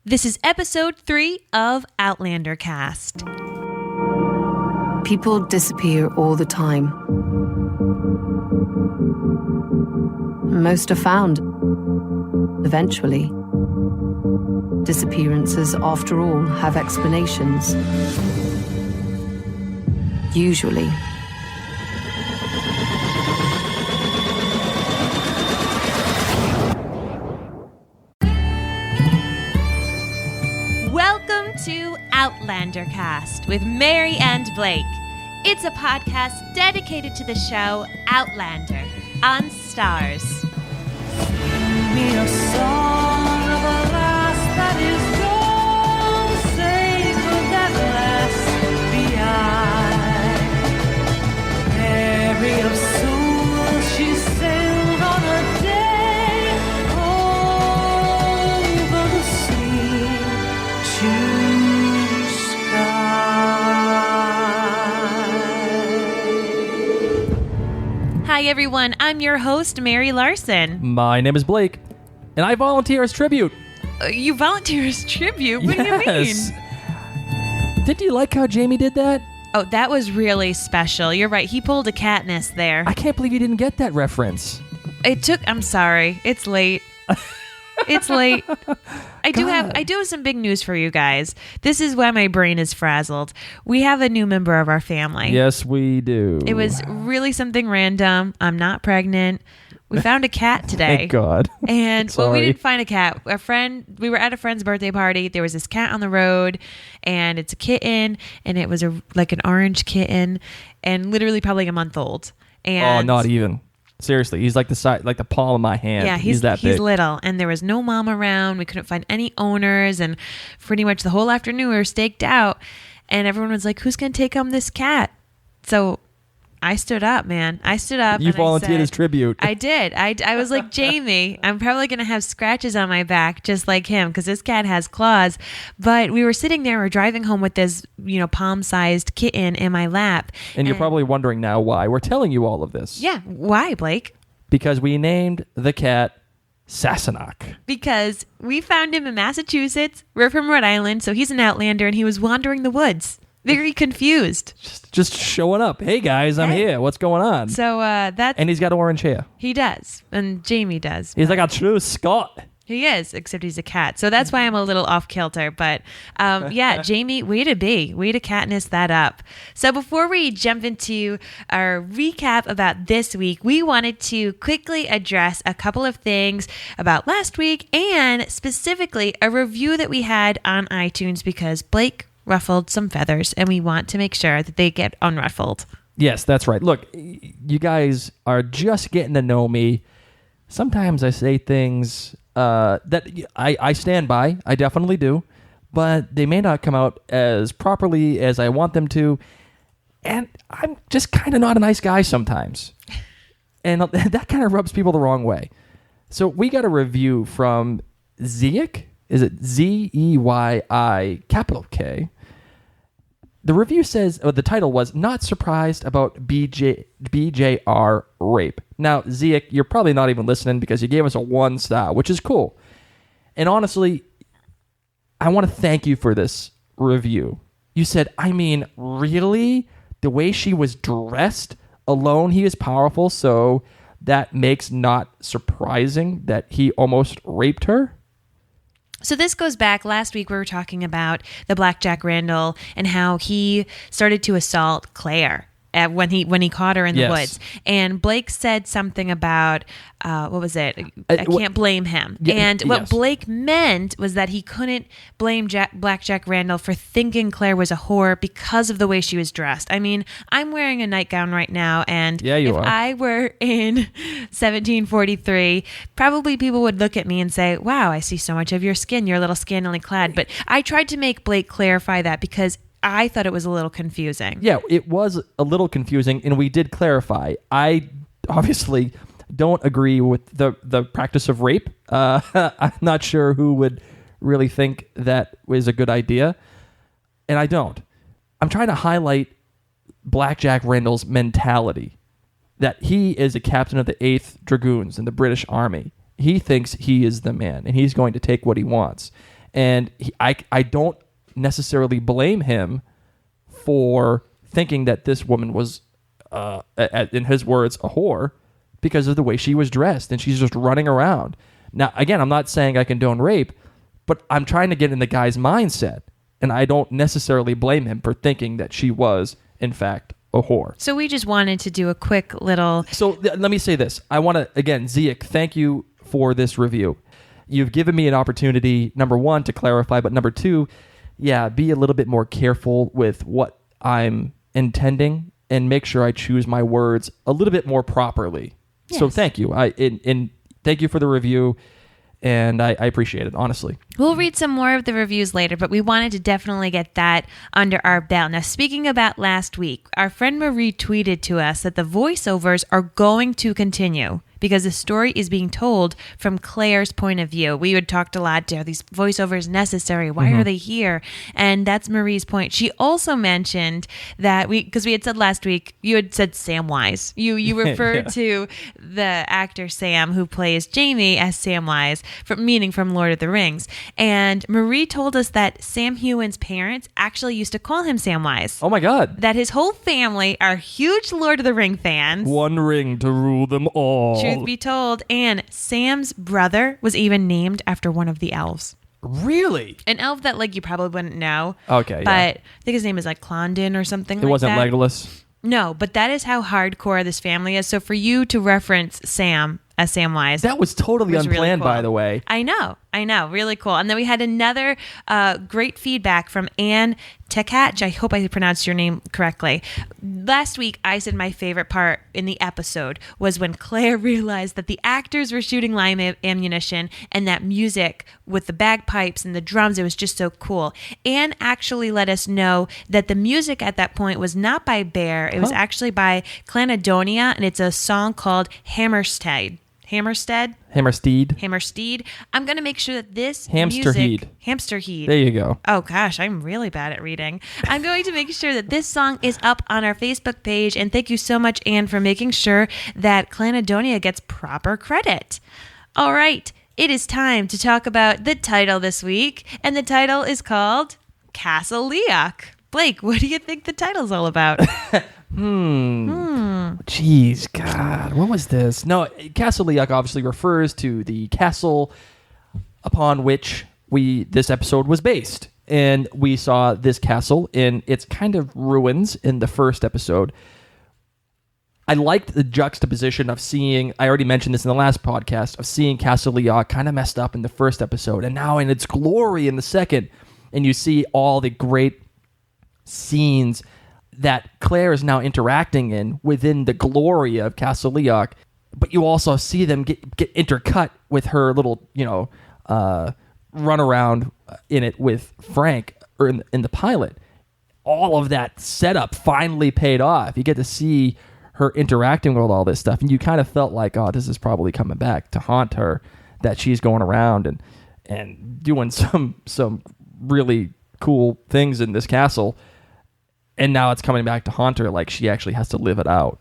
This is episode 3 of Outlander Cast. People disappear all the time. Most are found. Eventually. Disappearances, after all, have explanations. Usually. Welcome to Outlander Cast with Mary and Blake. It's a podcast dedicated to the show Outlander on Stars. Sing me a song of a lass that is gone, save of that lass behind. Mary of soul, she sailed on a day over the sea to sky. Hi everyone, I'm your host Mary Larson. My name is Blake, and I volunteer as tribute. You volunteer as tribute? What do you mean? Did you like how Jamie did that? Oh, that was really special. You're right. He pulled a Katniss there. I can't believe you didn't get that reference. I'm sorry. It's late. It's late. I do have some big news for you guys. This is why my brain is frazzled. We have a new member of our family. Yes, we do. It was really something random. I'm not pregnant. We found a cat today. Thank God. And well, we Sorry. didn't find a cat. We were at a friend's birthday party. There was this cat on the road, and it's a kitten, and it was like an orange kitten, and literally probably a month old. And Oh, not even. Seriously, he's like the size, like the palm of my hand. yeah, he's that big. He's little, and there was no mom around. We couldn't find any owners, and pretty much the whole afternoon we were staked out, and everyone was like, "Who's gonna take home this cat?" So I stood up, man. I stood up. You and volunteered as tribute. I did. I was like, Jamie, I'm probably going to have scratches on my back just like him because this cat has claws. But we were sitting there, we're driving home with this, palm-sized kitten in my lap. And you're probably wondering now why we're telling you all of this. Yeah. Why, Blake? Because we named the cat Sassenach. Because we found him in Massachusetts. We're from Rhode Island, so he's an Outlander, and he was wandering the woods. Very confused. Just showing up. Hey guys, I'm here. What's going on? So that's... And he's got orange hair. He does. And Jamie does. He's like a true Scot. He is, except he's a cat. So that's why I'm a little off kilter. But yeah, Jamie, way to Katniss that up. So before we jump into our recap about this week, we wanted to quickly address a couple of things about last week and specifically a review that we had on iTunes because Blake ruffled some feathers and we want to make sure that they get unruffled. Yes, that's right. Look, you guys are just getting to know me. Sometimes I say things that I stand by. I definitely do. But they may not come out as properly as I want them to. And I'm just kind of not a nice guy sometimes. And that kind of rubs people the wrong way. So we got a review from Zeyk. Is it Z-E-Y-I capital K? The review says, the title was, Not Surprised About BJR Rape. Now, Zeyk, you're probably not even listening because you gave us a 1 star, which is cool. And honestly, I want to thank you for this review. You said, I mean, really? The way she was dressed alone, he is powerful, so that makes not surprising that he almost raped her? So this goes back, last week we were talking about the Black Jack Randall and how he started to assault Claire when he caught her in the woods. And Blake said something about, what was it? I can't blame him. Yeah, and what yes. Blake meant was that he couldn't blame Black Jack Randall for thinking Claire was a whore because of the way she was dressed. I mean, I'm wearing a nightgown right now, and if I were in 1743, probably people would look at me and say, wow, I see so much of your skin. You're a little scantily clad. But I tried to make Blake clarify that because I thought it was a little confusing. Yeah, it was a little confusing, and we did clarify. I obviously don't agree with the practice of rape. I'm not sure who would really think that was a good idea, and I don't. I'm trying to highlight Black Jack Randall's mentality, that he is a captain of the 8th Dragoons in the British Army. He thinks he is the man, and he's going to take what he wants. And I don't necessarily blame him for thinking that this woman was, in his words, a whore because of the way she was dressed and she's just running around. Now, again, I'm not saying I condone rape, but I'm trying to get in the guy's mindset. And I don't necessarily blame him for thinking that she was, in fact, a whore. So we just wanted to do a quick little... So let me say this. I want to, again, Ziek, thank you for this review. You've given me an opportunity, number one, to clarify, but number two, be a little bit more careful with what I'm intending and make sure I choose my words a little bit more properly. Yes. So thank you. And thank you for the review, and I appreciate it, honestly. We'll read some more of the reviews later, but we wanted to definitely get that under our belt. Now, speaking about last week, our friend Marie tweeted to us that the voiceovers are going to continue because the story is being told from Claire's point of view. We had talked a lot, are these voiceovers necessary? Why are they here? And that's Marie's point. She also mentioned that because we had said last week, you had said Samwise. You referred to the actor Sam who plays Jamie as Samwise, meaning from Lord of the Rings. And Marie told us that Sam Heughan's parents actually used to call him Samwise. Oh my God. That his whole family are huge Lord of the Ring fans. One ring to rule them all. Truth be told, and Sam's brother was even named after one of the elves. Really? An elf that you probably wouldn't know. Okay, but I think his name is Clondin or something like that. It wasn't Legolas? No, but that is how hardcore this family is. So for you to reference Sam as Samwise. That was totally unplanned, really cool. By the way. I know. Really cool. And then we had another great feedback from Anne Tekach. I hope I pronounced your name correctly. Last week, I said my favorite part in the episode was when Claire realized that the actors were shooting live ammunition and that music with the bagpipes and the drums, it was just so cool. Anne actually let us know that the music at that point was not by Bear. It was actually by Clanadonia, and it's a song called Hammerstead. Hammerstead. I'm going to make sure that this Hamsterheed. There you go. Oh gosh, I'm really bad at reading. I'm going to make sure that this song is up on our Facebook page, and thank you so much, Anne, for making sure that Clanadonia gets proper credit. All right, it is time to talk about the title this week, and the title is called Castle Leoch. Blake, what do you think the title's all about? Jeez, God, what was this? No, Castle Leoch obviously refers to the castle upon which this episode was based. And we saw this castle in its kind of ruins in the first episode. I liked the juxtaposition of seeing, I already mentioned this in the last podcast, of seeing Castle Leoch kind of messed up in the first episode and now in its glory in the second. And you see all the great scenes that Claire is now interacting in within the glory of Castle Leoch, but you also see them get intercut with her little, run around in it with Frank or in the pilot. All of that setup finally paid off. You get to see her interacting with all this stuff, and you kind of felt like, oh, this is probably coming back to haunt her, that she's going around and doing some really cool things in this castle. And now it's coming back to haunt her, like she actually has to live it out.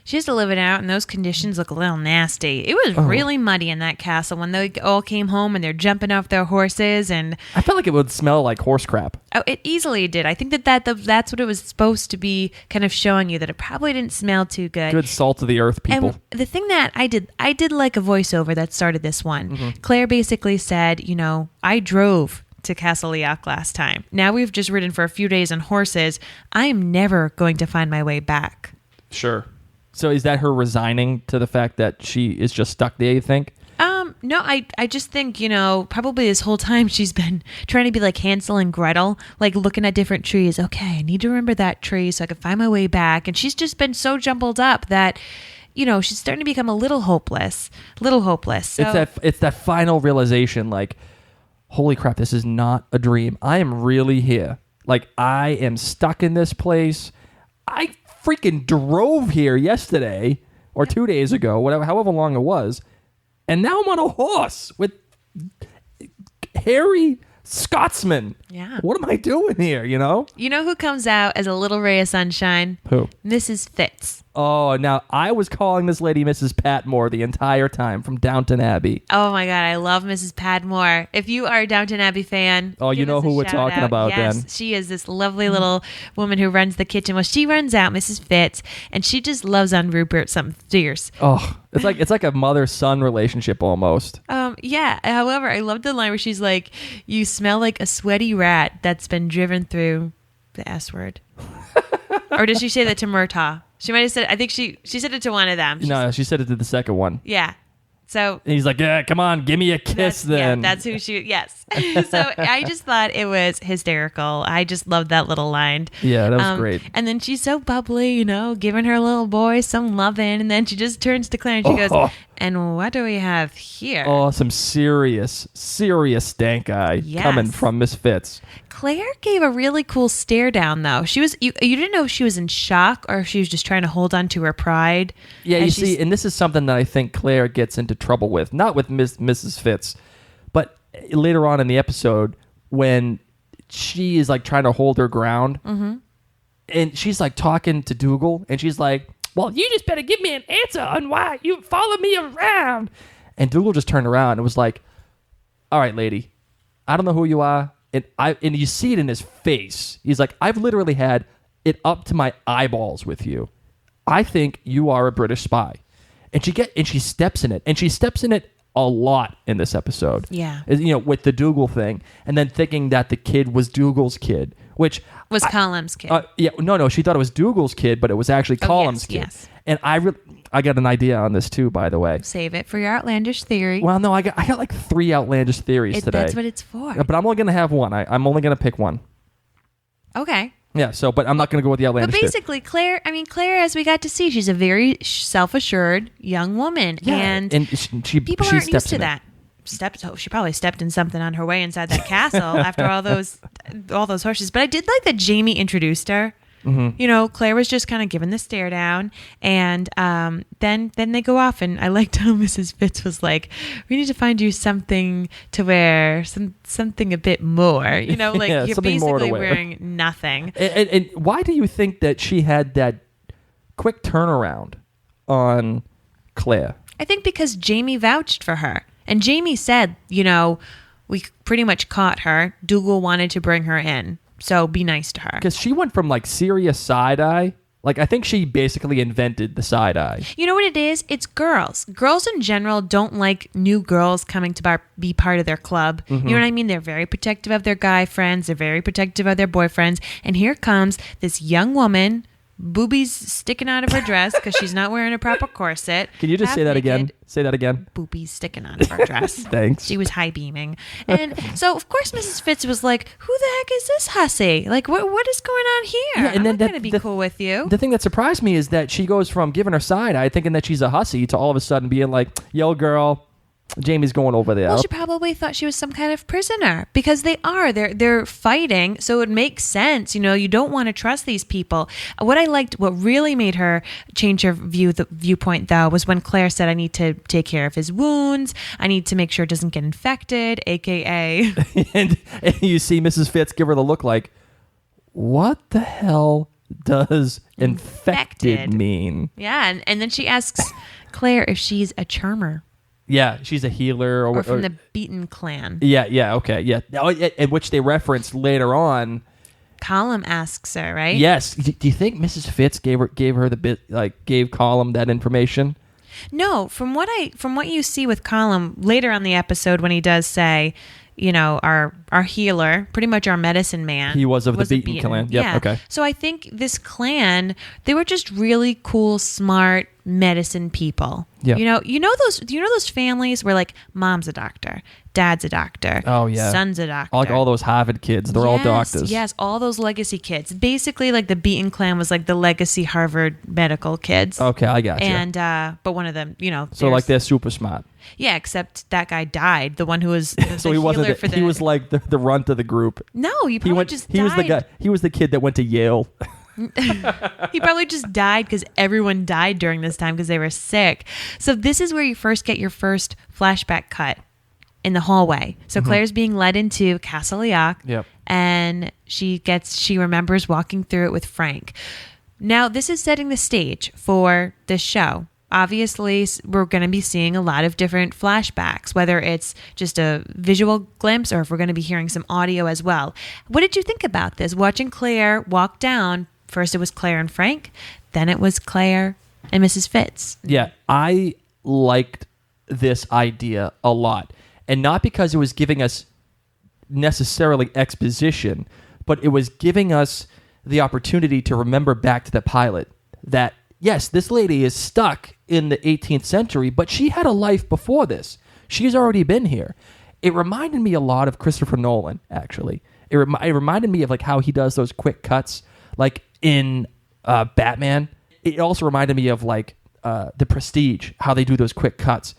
She has to live it out, and those conditions look a little nasty. It was really muddy in that castle when they all came home and they're jumping off their horses. And I felt like it would smell like horse crap. Oh, it easily did. I think that's what it was supposed to be kind of showing you, that it probably didn't smell too good. Good salt of the earth, people. And the thing that I did like a voiceover that started this one. Mm-hmm. Claire basically said, I drove to Castle Leoch last time. Now we've just ridden for a few days on horses. I am never going to find my way back. Sure. So is that her resigning to the fact that she is just stuck there, you think? No, I just think, probably this whole time she's been trying to be like Hansel and Gretel, like looking at different trees. Okay, I need to remember that tree so I can find my way back. And she's just been so jumbled up that, she's starting to become a little hopeless. So, it's that final realization, like, holy crap, this is not a dream. I am really here. Like, I am stuck in this place. I freaking drove here yesterday or 2 days ago, however long it was. And now I'm on a horse with hairy Scotsman. Yeah. What am I doing here, You know who comes out as a little ray of sunshine? Who? Mrs. Fitz. Oh, now I was calling this lady Mrs. Patmore the entire time from Downton Abbey. Oh my God, I love Mrs. Padmore. If you are a Downton Abbey fan, Oh, you give know us a who we're shout talking out. about yes, then. She is this lovely little woman who runs the kitchen. Well, she runs out, Mrs. Fitz, and she just loves on Rupert something fierce. Oh, it's like a mother-son relationship almost. Yeah. However, I love the line where she's like, "You smell like a sweaty rat that's been driven through the S word." Or did she say that to Murtaugh? She might have said, I think she said it to one of them. No, she said it to the second one. Yeah. So And he's like, yeah, come on, give me a kiss then. Yeah, that's who she, yes. So I just thought it was hysterical. I just loved that little line. Yeah, that was great. And then she's so bubbly, giving her little boy some loving. And then she just turns to Claire and she goes, "And what do we have here?" Oh, some serious stank eye Yes. coming from Miss Fitz. Claire gave a really cool stare down, though. She was you didn't know if she was in shock or if she was just trying to hold on to her pride. Yeah, And you she's- see, and this is something that I think Claire gets into trouble with. Not with Mrs. Fitz, but later on in the episode when she is like trying to hold her ground. Mm-hmm. And she's like talking to Dougal, and she's like, "Well, you just better give me an answer on why you follow me around." And Dougal just turned around and was like, "All right, lady, I don't know who you are." And you see it in his face. He's like, "I've literally had it up to my eyeballs with you. I think you are a British spy." And she steps in it. And she steps in it a lot in this episode. Yeah. With the Dougal thing. And then thinking that the kid was Dougal's kid, which was Colum's kid. No, she thought it was Dougal's kid, but it was actually Colum's kid. Yes. And I got an idea on this too, by the way. Save it for your outlandish theory. Well, no, I got like 3 outlandish theories today. That's what it's for. But I'm only going to have one. I'm only going to pick one. Okay. Yeah, but I'm not going to go with the But outlandish theory. basically, Claire, as we got to see, she's a very self-assured young woman. Yeah, and she people she aren't steps used to in it. that. She probably stepped in something on her way inside that castle after all those horses. But I did like that Jamie introduced her. Mm-hmm. Claire was just kind of giving the stare down, and then they go off. And I liked how Mrs. Fitz was like, "We need to find you something to wear, something a bit more." Like Yeah, you're something more to basically wear. wearing nothing. And why do you think that she had that quick turnaround on Claire? I think because Jamie vouched for her. And Jamie said, we pretty much caught her. Dougal wanted to bring her in. So be nice to her. Because she went from like serious side eye. Like, I think she basically invented the side eye. You know what it is? It's girls. Girls in general don't like new girls coming to be part of their club. Mm-hmm. You know what I mean? They're very protective of their guy friends. They're very protective of their boyfriends. And here comes this young woman, boobies sticking out of her dress because she's not wearing a proper corset. Can you just say that again? Half-naked, Say that again. Boobies sticking out of her dress. Thanks. She was high beaming. And so, of course, Mrs. Fitz was like, "Who the heck is this hussy? Like, what is going on here? Yeah, and I'm then not going to be cool with you." The thing that surprised me is that she goes from giving her side eye, thinking that she's a hussy, to all of a sudden being like, "Yo, girl, Jamie's going over there." Well, she probably thought she was some kind of prisoner because they're fighting, so it makes sense. You don't want to trust these people. What really made her change her viewpoint though was when Claire said, "I need to take care of his wounds. I need to make sure it doesn't get infected," aka. and you see Mrs. Fitz give her the look like, "What the hell does infected mean?" Yeah, and then she asks Claire if she's a charmer. Yeah, she's a healer Or from the Beaton clan. Yeah, okay, yeah. And which they reference later on. Colum asks her, right? Yes. Do you think Mrs. Fitz gave her the bit, like gave Colum that information? No, from what you see with Colum later on the episode when he does say, our healer, pretty much our medicine man. He was of the a Beaton clan. Yep, yeah. okay. So I think this clan, they were just really cool, smart medicine people. Yeah. You know those families where like mom's a doctor, dad's a doctor, Oh, yeah. son's a doctor. Like all those Harvard kids, they're all doctors. Yes, all those legacy kids. Basically, like the Beaton clan was like the legacy Harvard medical kids. Okay, I got you. And but one of them, So like they're super smart. yeah, except that guy died. The one who was the So he wasn't. healer for He was like the runt of the group. no, he probably just died. He was the guy. He was the kid that went to Yale. He probably just died because everyone died during this time because they were sick. So this is where you first get your first flashback cut in the hallway. So Claire's being led into Castle Leoch. Yep. And she remembers walking through it with Frank. Now, this is setting the stage for this show. Obviously, we're going to be seeing a lot of different flashbacks, whether it's just a visual glimpse or if we're going to be hearing some audio as well. What did you think about this? Watching Claire walk down, first it was Claire and Frank, then it was Claire and Mrs. Fitz. Yeah, I liked this idea a lot. And not because it was giving us necessarily exposition, but it was giving us the opportunity to remember back to the pilot that, yes, this lady is stuck in the 18th century, but she had a life before this. She's already been here. It reminded me a lot of Christopher Nolan, actually. It reminded me of like how he does those quick cuts, like in Batman. It also reminded me of like The Prestige, how they do those quick cuts.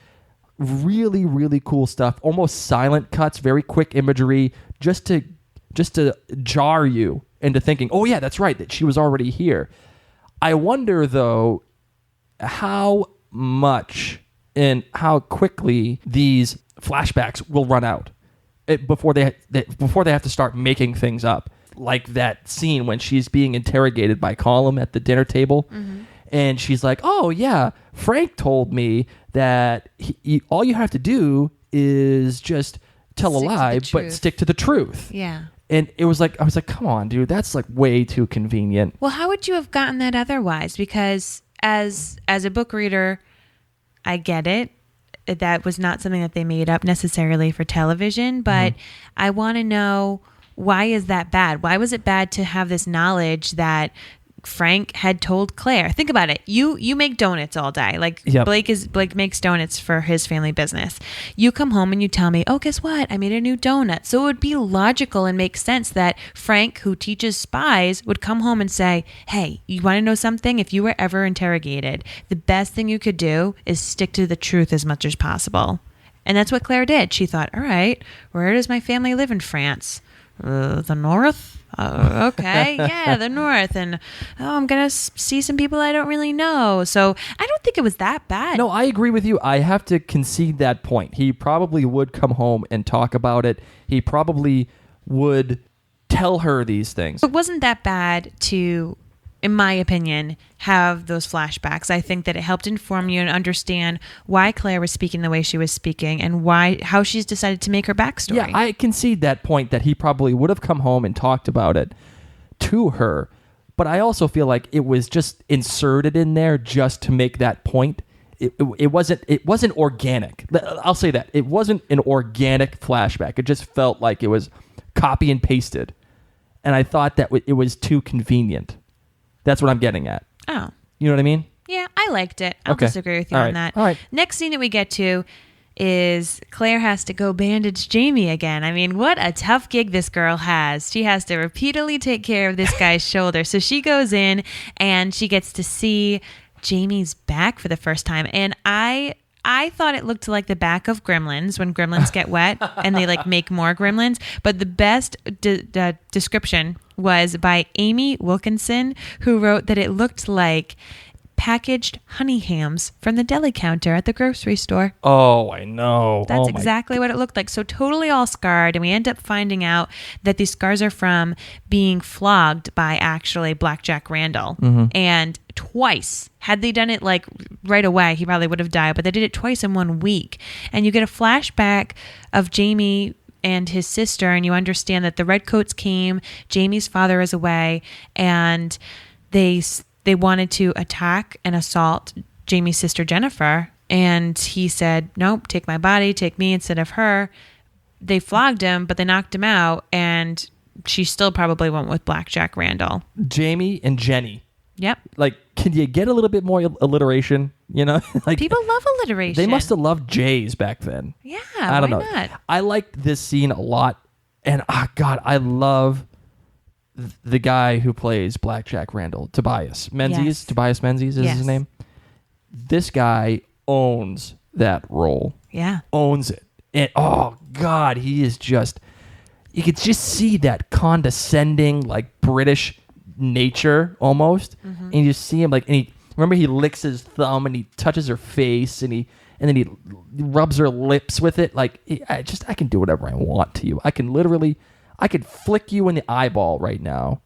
Really, really cool stuff. Almost silent cuts, very quick imagery, just to jar you into thinking, oh yeah, that's right, that she was already here. I wonder, though, how much and how quickly these flashbacks will run out before they have to start making things up. Like that scene when she's being interrogated by Colum at the dinner table, and she's like, "Oh yeah, Frank told me that all you have to do is just tell a lie, but stick to the truth." Yeah. And I was like, come on, dude, that's like way too convenient. Well, how would you have gotten that otherwise? Because as a book reader, I get it. That was not something that they made up necessarily for television, but I want to know, why is that bad? Why was it bad to have this knowledge that Frank had told Claire? Think about it. You make donuts all day. Like, yep. Blake makes donuts for his family business. You come home and you tell me, oh, guess what? I made a new donut. So it would be logical and make sense that Frank, who teaches spies, would come home and say, hey, you want to know something? If you were ever interrogated, the best thing you could do is stick to the truth as much as possible. And that's what Claire did. She thought, all right, where does my family live in France? The north? Okay, yeah, the north. And I'm going to see some people I don't really know. So I don't think it was that bad. No, I agree with you. I have to concede that point. He probably would come home and talk about it. He probably would tell her these things. It wasn't that bad to, in my opinion, have those flashbacks. I think that it helped inform you and understand why Claire was speaking the way she was speaking and how she's decided to make her backstory. Yeah, I concede that point that he probably would have come home and talked about it to her. But I also feel like it was just inserted in there just to make that point. It wasn't organic. I'll say that. It wasn't an organic flashback. It just felt like it was copy and pasted. And I thought that it was too convenient. That's what I'm getting at. Oh. You know what I mean? Yeah, I liked it. I'll disagree with you on that. All right. Next scene that we get to is Claire has to go bandage Jamie again. I mean, what a tough gig this girl has. She has to repeatedly take care of this guy's shoulder. So she goes in and she gets to see Jamie's back for the first time. And I thought it looked like the back of gremlins when gremlins get wet and they like make more gremlins. But the best description was by Amy Wilkinson, who wrote that it looked like packaged honey hams from the deli counter at the grocery store. Oh, I know. That's exactly what it looked like. So totally all scarred. And we end up finding out that these scars are from being flogged by actually Black Jack Randall. And twice. Had they done it like right away, he probably would have died. But they did it twice in 1 week. And you get a flashback of Jamie and his sister, and you understand that the redcoats came, Jamie's father is away, and they wanted to attack and assault Jamie's sister Jennifer, and he said, nope, take my body, take me instead of her. They flogged him, but they knocked him out, and she still probably went with Black Jack Randall. Jamie and Jenny. Yep. Like, can you get a little bit more alliteration? You know, like people love alliteration. They must have loved J's back then. Yeah, I don't know. Not? I liked this scene a lot, and God, I love the guy who plays Black Jack Randall, Tobias Menzies. Yes. Tobias Menzies is his name. This guy owns that role. Yeah, owns it. And oh God, he is just. You could just see that condescending, like British nature almost, and you just see him like, and he licks his thumb and he touches her face and then he rubs her lips with it. Like, I can do whatever I want to you. I could flick you in the eyeball right now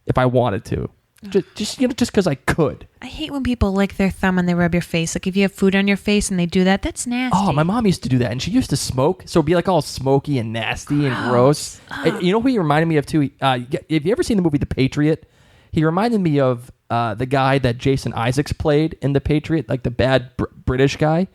if I wanted to. just because I could. I hate when people lick their thumb and they rub your face. Like if you have food on your face and they do that, that's nasty. Oh, my mom used to do that, and she used to smoke, so it'd be like all smoky and nasty and gross. You know who he reminded me of too? Have you ever seen the movie The Patriot? He reminded me of the guy that Jason Isaacs played in The Patriot, like the bad British guy.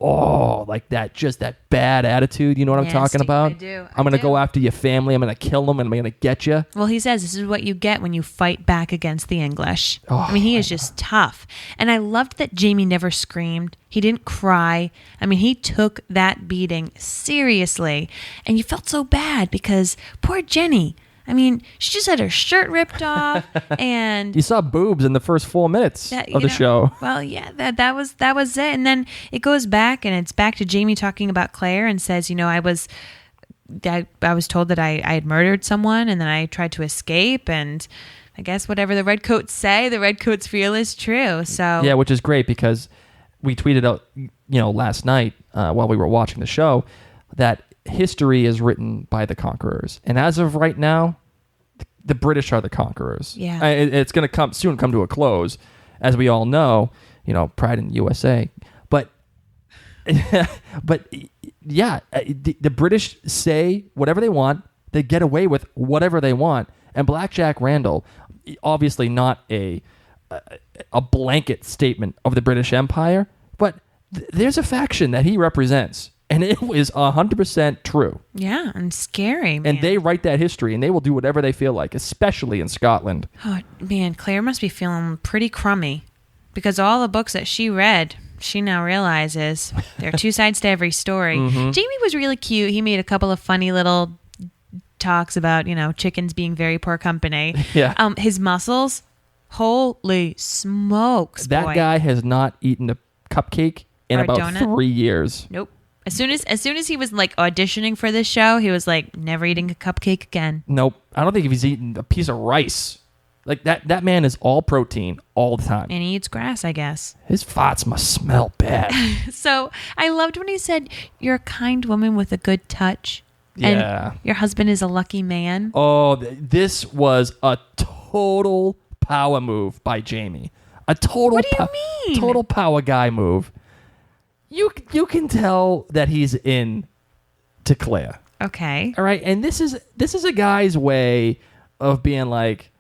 Oh, like that, just that bad attitude. You know what I'm talking about? I do. I'm going to go after your family. I'm going to kill them, and I'm going to get you. Well, he says this is what you get when you fight back against the English. Oh, I mean, he is just tough. And I loved that Jamie never screamed. He didn't cry. I mean, he took that beating seriously. And you felt so bad because poor Jenny. I mean, she just had her shirt ripped off, and You saw boobs in the first 4 minutes of the show. Well, yeah, that was it, and then it goes back, and it's back to Jamie talking about Claire, and says, I was told that I had murdered someone, and then I tried to escape, and I guess whatever the redcoats say, the redcoats feel is true. So Yeah, which is great because we tweeted out, last night while we were watching the show that history is written by the conquerors, and as of right now, the British are the conquerors. Yeah, it's going to soon come to a close, as we all know. Pride in the USA, but yeah, the British say whatever they want. They get away with whatever they want, and Black Jack Randall, obviously not a blanket statement of the British Empire, but there's a faction that he represents. And it was 100% true. Yeah, and scary, man. And they write that history, and they will do whatever they feel like, especially in Scotland. Oh, man, Claire must be feeling pretty crummy. Because all the books that she read, she now realizes there are two sides to every story. Mm-hmm. Jamie was really cute. He made a couple of funny little talks about, chickens being very poor company. Yeah. His muscles, holy smokes, That boy. guy has not eaten a cupcake in Or a about donut? 3 years. Nope. As soon as he was like auditioning for this show, he was like, never eating a cupcake again. Nope. I don't think he's eaten a piece of rice. Like that man is all protein all the time. And he eats grass, I guess. His farts must smell bad. So I loved when he said, you're a kind woman with a good touch. Yeah. And your husband is a lucky man. Oh, this was a total power move by Jamie. A total What do you mean? Total power guy move. You can tell that he's in to Claire. Okay. All right, and this is a guy's way of being like,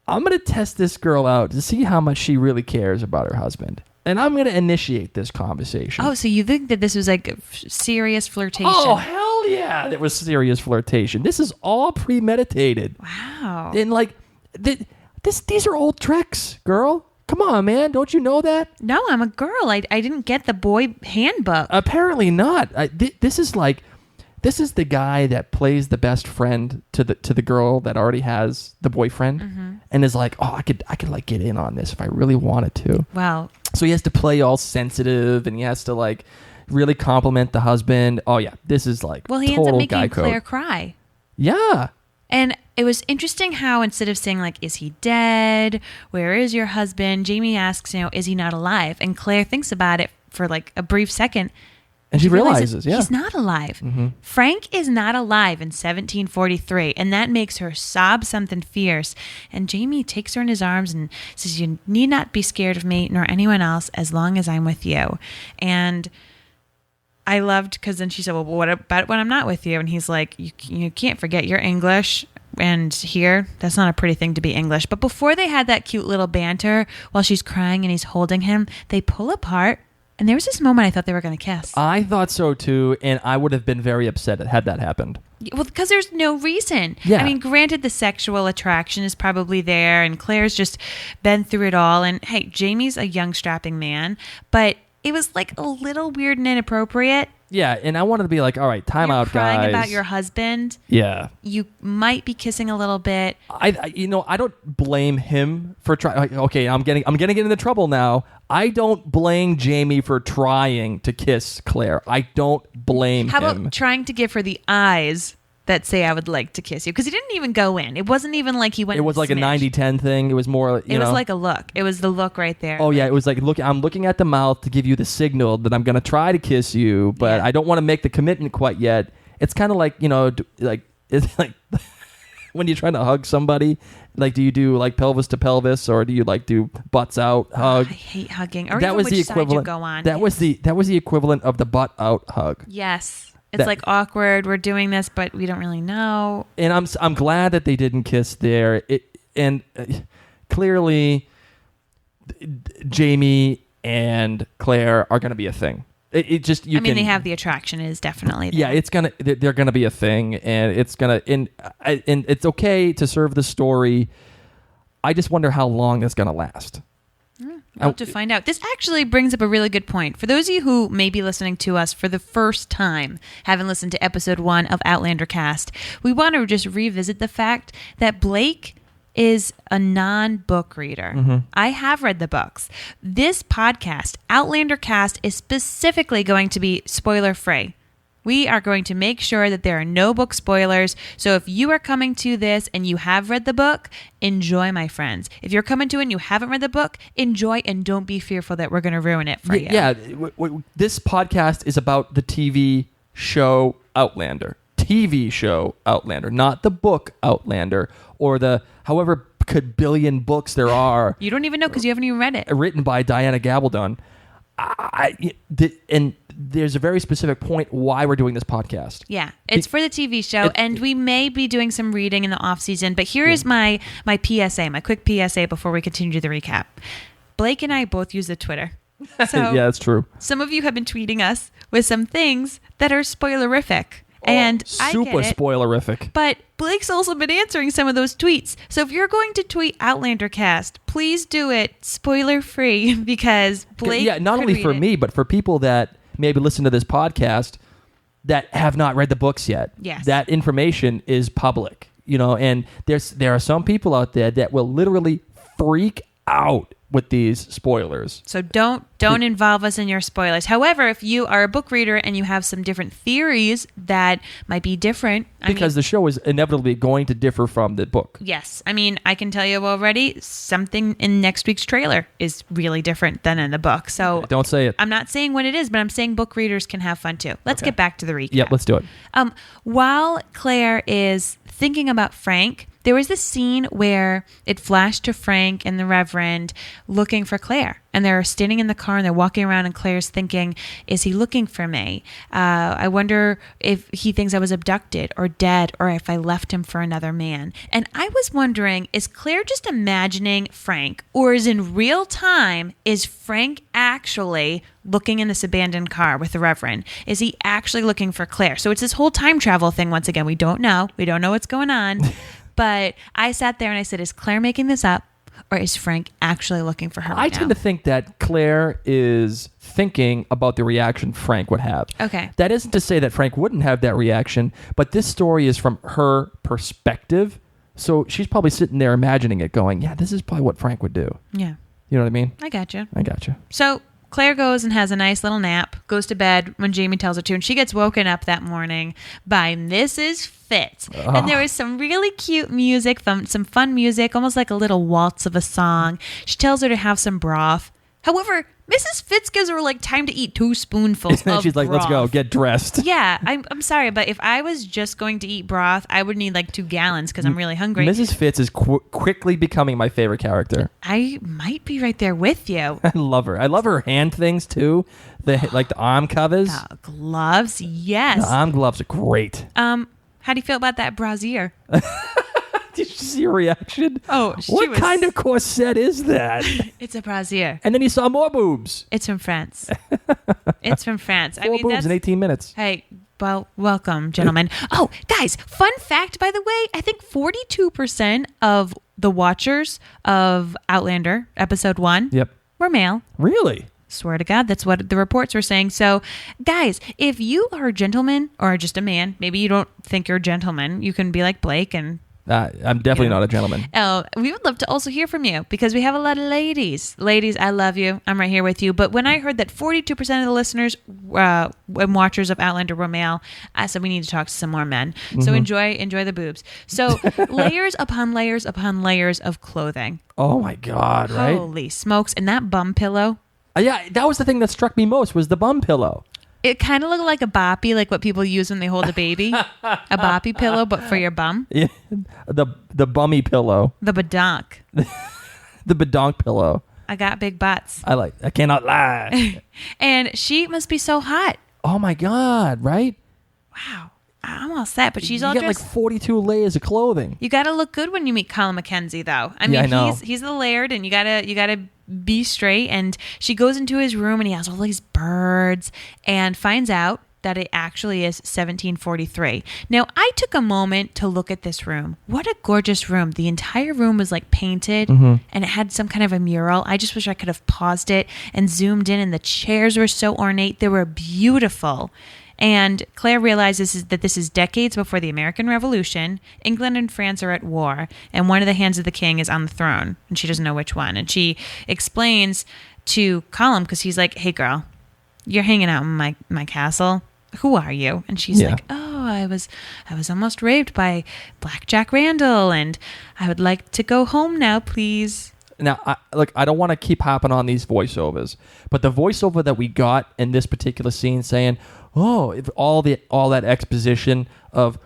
I'm going to test this girl out to see how much she really cares about her husband. And I'm going to initiate this conversation. Oh, so you think that this was like a serious flirtation? Oh, hell yeah. That was serious flirtation. This is all premeditated. Wow. And like, these are old tricks, girl. Come on, man. Don't you know that? No, I'm a girl. I didn't get the boy handbook. Apparently not. This is the guy that plays the best friend to the girl that already has the boyfriend, and is like, oh, I could like get in on this if I really wanted to. Wow. So he has to play all sensitive, and he has to like really compliment the husband. Oh yeah, this is like Well, he ends up total making guy Claire code. cry. Yeah. And it was interesting how instead of saying like, is he dead? Where is your husband? Jamie asks, is he not alive? And Claire thinks about it for like a brief second. And she realizes, yeah. He's not alive. Mm-hmm. Frank is not alive in 1743. And that makes her sob something fierce. And Jamie takes her in his arms and says, you need not be scared of me nor anyone else as long as I'm with you. And I loved, because then she said, well, what about when I'm not with you? And he's like, you can't forget you're English. And here, that's not a pretty thing to be English. But before they had that cute little banter while she's crying and he's holding him, they pull apart. And there was this moment I thought they were going to kiss. I thought so too, and I would have been very upset had that happened. Well, because there's no reason. Yeah. I mean, granted, the sexual attraction is probably there, and Claire's just been through it all. And hey, Jamie's a young, strapping man, but it was like a little weird and inappropriate. Yeah, and I wanted to be like, all right, time out, crying guys. about your husband. Yeah. You might be kissing a little bit. I don't blame him for trying. Okay, I'm gonna get into trouble now. I don't blame Jamie for trying to kiss Claire. I don't blame How him. about trying to give her the eyes that say I would like to kiss you? Because he didn't even go in. It wasn't even like he went. It was like smidge. a 90-10 thing. It was more. It was like a look. It was the look right there. Oh yeah, it was like, look, I'm looking at the mouth to give you the signal that I'm gonna try to kiss you, but Yeah. I don't want to make the commitment quite yet. It's kind of like like it's like when you're trying to hug somebody, like, do you do like pelvis to pelvis, or do you like do butts out hug? I hate hugging. Or that even was which the side equivalent. you go on. That was the equivalent of the butt out hug. Yes. It's That- like awkward. We're doing this, but we don't really know. And I'm glad that they didn't kiss there. Clearly, Jamie and Claire are going to be a thing. They have the attraction is definitely there. Yeah, they're gonna be a thing, and and it's okay to serve the story. I just wonder how long it's gonna last. We'll have to find out. This actually brings up a really good point. For those of you who may be listening to us for the first time, haven't listened to episode 1 of Outlander Cast, we want to just revisit the fact that Blake is a non-book reader. Mm-hmm. I have read the books. This podcast, Outlander Cast, is specifically going to be spoiler-free. We are going to make sure that there are no book spoilers. So if you are coming to this and you have read the book, enjoy, my friends. If you're coming to it and you haven't read the book, enjoy and don't be fearful that we're going to ruin it for you. Yeah, this podcast is about the TV show Outlander. TV show Outlander, not the book Outlander or the however billion books there are. You don't even know because you haven't even read it. Written by Diana Gabaldon. And there's a very specific point why we're doing this podcast. Yeah, it's for the TV show, and we may be doing some reading in the off season. But here is my PSA, my quick PSA before we continue the recap. Blake and I both use the Twitter. So yeah, that's true. Some of you have been tweeting us with some things that are spoilerific. And super I get it, spoilerific. But Blake's also been answering some of those tweets. So if you're going to tweet Outlander Cast, please do it spoiler free because Blake. Yeah, not could only read for it. me, but for people that maybe listen to this podcast that have not read the books yet. Yes. That information is public, and there are some people out there that will literally freak out with these spoilers. So don't involve us in your spoilers. However, if you are a book reader and you have some different theories that might be different, Because the show is inevitably going to differ from the book. Yes. I can tell you already, something in next week's trailer is really different than in the book. So Don't say it. I'm not saying what it is, but I'm saying book readers can have fun too. Let's get back to the recap. Yep, let's do it. While Claire is thinking about Frank, there was this scene where it flashed to Frank and the Reverend looking for Claire. And they're standing in the car and they're walking around and Claire's thinking, is he looking for me? I wonder if he thinks I was abducted or dead or if I left him for another man. And I was wondering, is Claire just imagining Frank, or is in real time, is Frank actually looking in this abandoned car with the Reverend? Is he actually looking for Claire? So it's this whole time travel thing. Once again, we don't know. We don't know what's going on. But I sat there and I said, is Claire making this up? Or is Frank actually looking for her right I now? tend to think that Claire is thinking about the reaction Frank would have. Okay. That isn't to say that Frank wouldn't have that reaction, but this story is from her perspective. So she's probably sitting there imagining it going, yeah, this is probably what Frank would do. Yeah. You know what I mean? I got you. I got you. So Claire goes and has a nice little nap, goes to bed when Jamie tells her to, and she gets woken up that morning by Mrs. Fitz. And there was some really cute music, some fun music, almost like a little waltz of a song. She tells her to have some broth. However, Mrs. Fitz gives her like time to eat 2 spoonfuls And of she's like, let's go, broth. get dressed. Yeah, I'm sorry, but if I was just going to eat broth, I would need like 2 gallons because I'm really hungry. Mrs. Fitz is quickly becoming my favorite character. I might be right there with you. I love her. I love her hand things too. Like the arm covers. Gloves, yes. The arm gloves are great. How do you feel about that brassiere? Did you see her reaction? Oh, what kind of corset is that? It's a brassiere. And then he saw more boobs. It's from France. It's from France. 4 boobs in 18 minutes. Hey, well, welcome, gentlemen. Oh, guys, fun fact, by the way, I think 42% of the watchers of Outlander, episode 1, Yep. were male. Really? Swear to God, that's what the reports were saying. So, guys, if you are a gentleman or just a man, maybe you don't think you're a gentleman, you can be like Blake and... I'm definitely not a gentleman. We would love to also hear from you because we have a lot of ladies. Ladies, I love you. I'm right here with you. But when I heard that 42% of the listeners and watchers of Outlander were male, I said we need to talk to some more men. So enjoy the boobs. So layers upon layers upon layers of clothing. Oh my God! Right? Holy smokes! And that bum pillow. Yeah, that was the thing that struck me most was the bum pillow. It kind of looked like a boppy, like what people use when they hold a baby. A boppy pillow, but for your bum. Yeah, the bummy pillow. The badonk. The badonk pillow. I got big butts. I cannot lie. And she must be so hot. Oh my God, right? Wow. I'm all set, but she's you all got dressed. like 42 layers of clothing. You got to look good when you meet Colum MacKenzie, though. I mean, Yeah, I know. he's the laird, and you gotta be straight. And she goes into his room, and he has all these birds, and finds out that it actually is 1743. Now, I took a moment to look at this room. What a gorgeous room! The entire room was like painted, and it had some kind of a mural. I just wish I could have paused it and zoomed in. And the chairs were so ornate; they were beautiful. And Claire realizes that this is decades before the American Revolution. England and France are at war, and one of the hands of the king is on the throne, and she doesn't know which one. And she explains to Colum, because he's like, "Hey, girl, you're hanging out in my castle. Who are you?" And she's like, "Oh, I was almost raped by Black Jack Randall, and I would like to go home now, please." Now, I don't want to keep hopping on these voiceovers, but the voiceover that we got in this particular scene saying, "Oh, if all that exposition of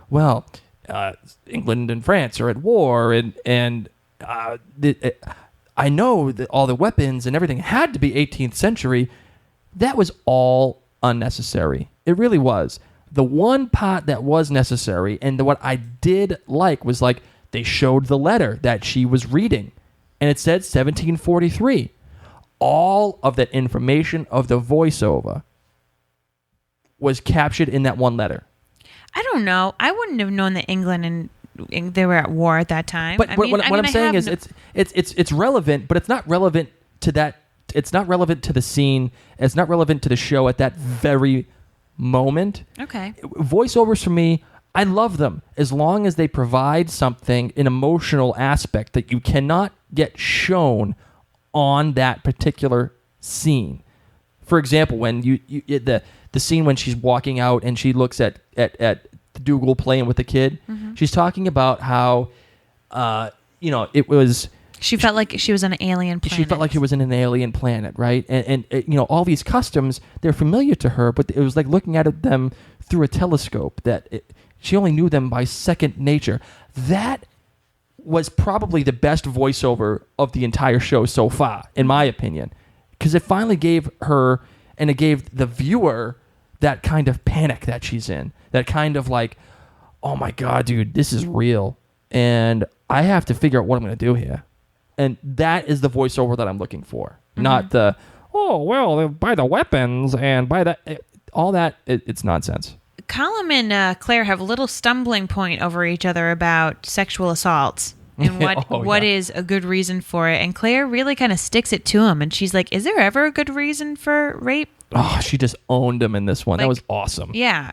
England and France are at war, and I know that all the weapons and everything had to be 18th century," that was all unnecessary. It really was. The one part that was necessary, and what I did like, was like they showed the letter that she was reading, and it said 1743. All of that information of the voiceover was captured in that one letter. I don't know. I wouldn't have known that England and they were at war at that time. But what I'm saying is, it's relevant, but it's not relevant to that. It's not relevant to the scene. It's not relevant to the show at that very moment. Okay. Voiceovers for me, I love them as long as they provide something, an emotional aspect that you cannot get shown on that particular scene. For example, when the scene when she's walking out and she looks at Dougal playing with the kid, she's talking about how it was. She felt like she was on an alien planet. She felt like she was in an alien planet, right? And all these customs, they're familiar to her, but it was like looking at them through a telescope, she only knew them by second nature. That was probably the best voiceover of the entire show so far, in my opinion, because it finally gave her, and it gave the viewer, that kind of panic that she's in, that kind of like, oh my God, dude, this is real, and I have to figure out what I'm going to do here. And that is the voiceover that I'm looking for, not the, by the weapons and by all that. It's nonsense. Colum and Claire have a little stumbling point over each other about sexual assaults and what is a good reason for it. And Claire really kind of sticks it to him. And she's like, is there ever a good reason for rape? Oh, she just owned him in this one. That was awesome. Yeah.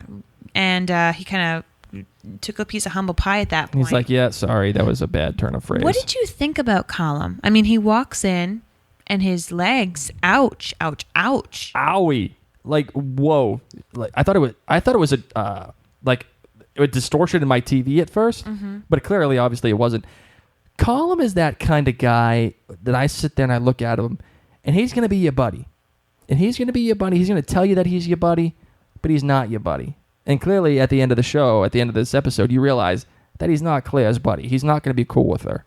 And he kind of took a piece of humble pie at that point. He's like, yeah, sorry, that was a bad turn of phrase. What did you think about Colum? I mean, he walks in and his legs, ouch, ouch, ouch. Owie. Like, whoa. Like, I thought it was a distortion in my TV at first, but clearly, obviously, it wasn't. Colum is that kind of guy that I sit there and I look at him, and he's going to be your buddy. And he's going to be your buddy. He's going to tell you that he's your buddy, but he's not your buddy. And clearly, at the end of the show, at the end of this episode, you realize that he's not Claire's buddy. He's not going to be cool with her.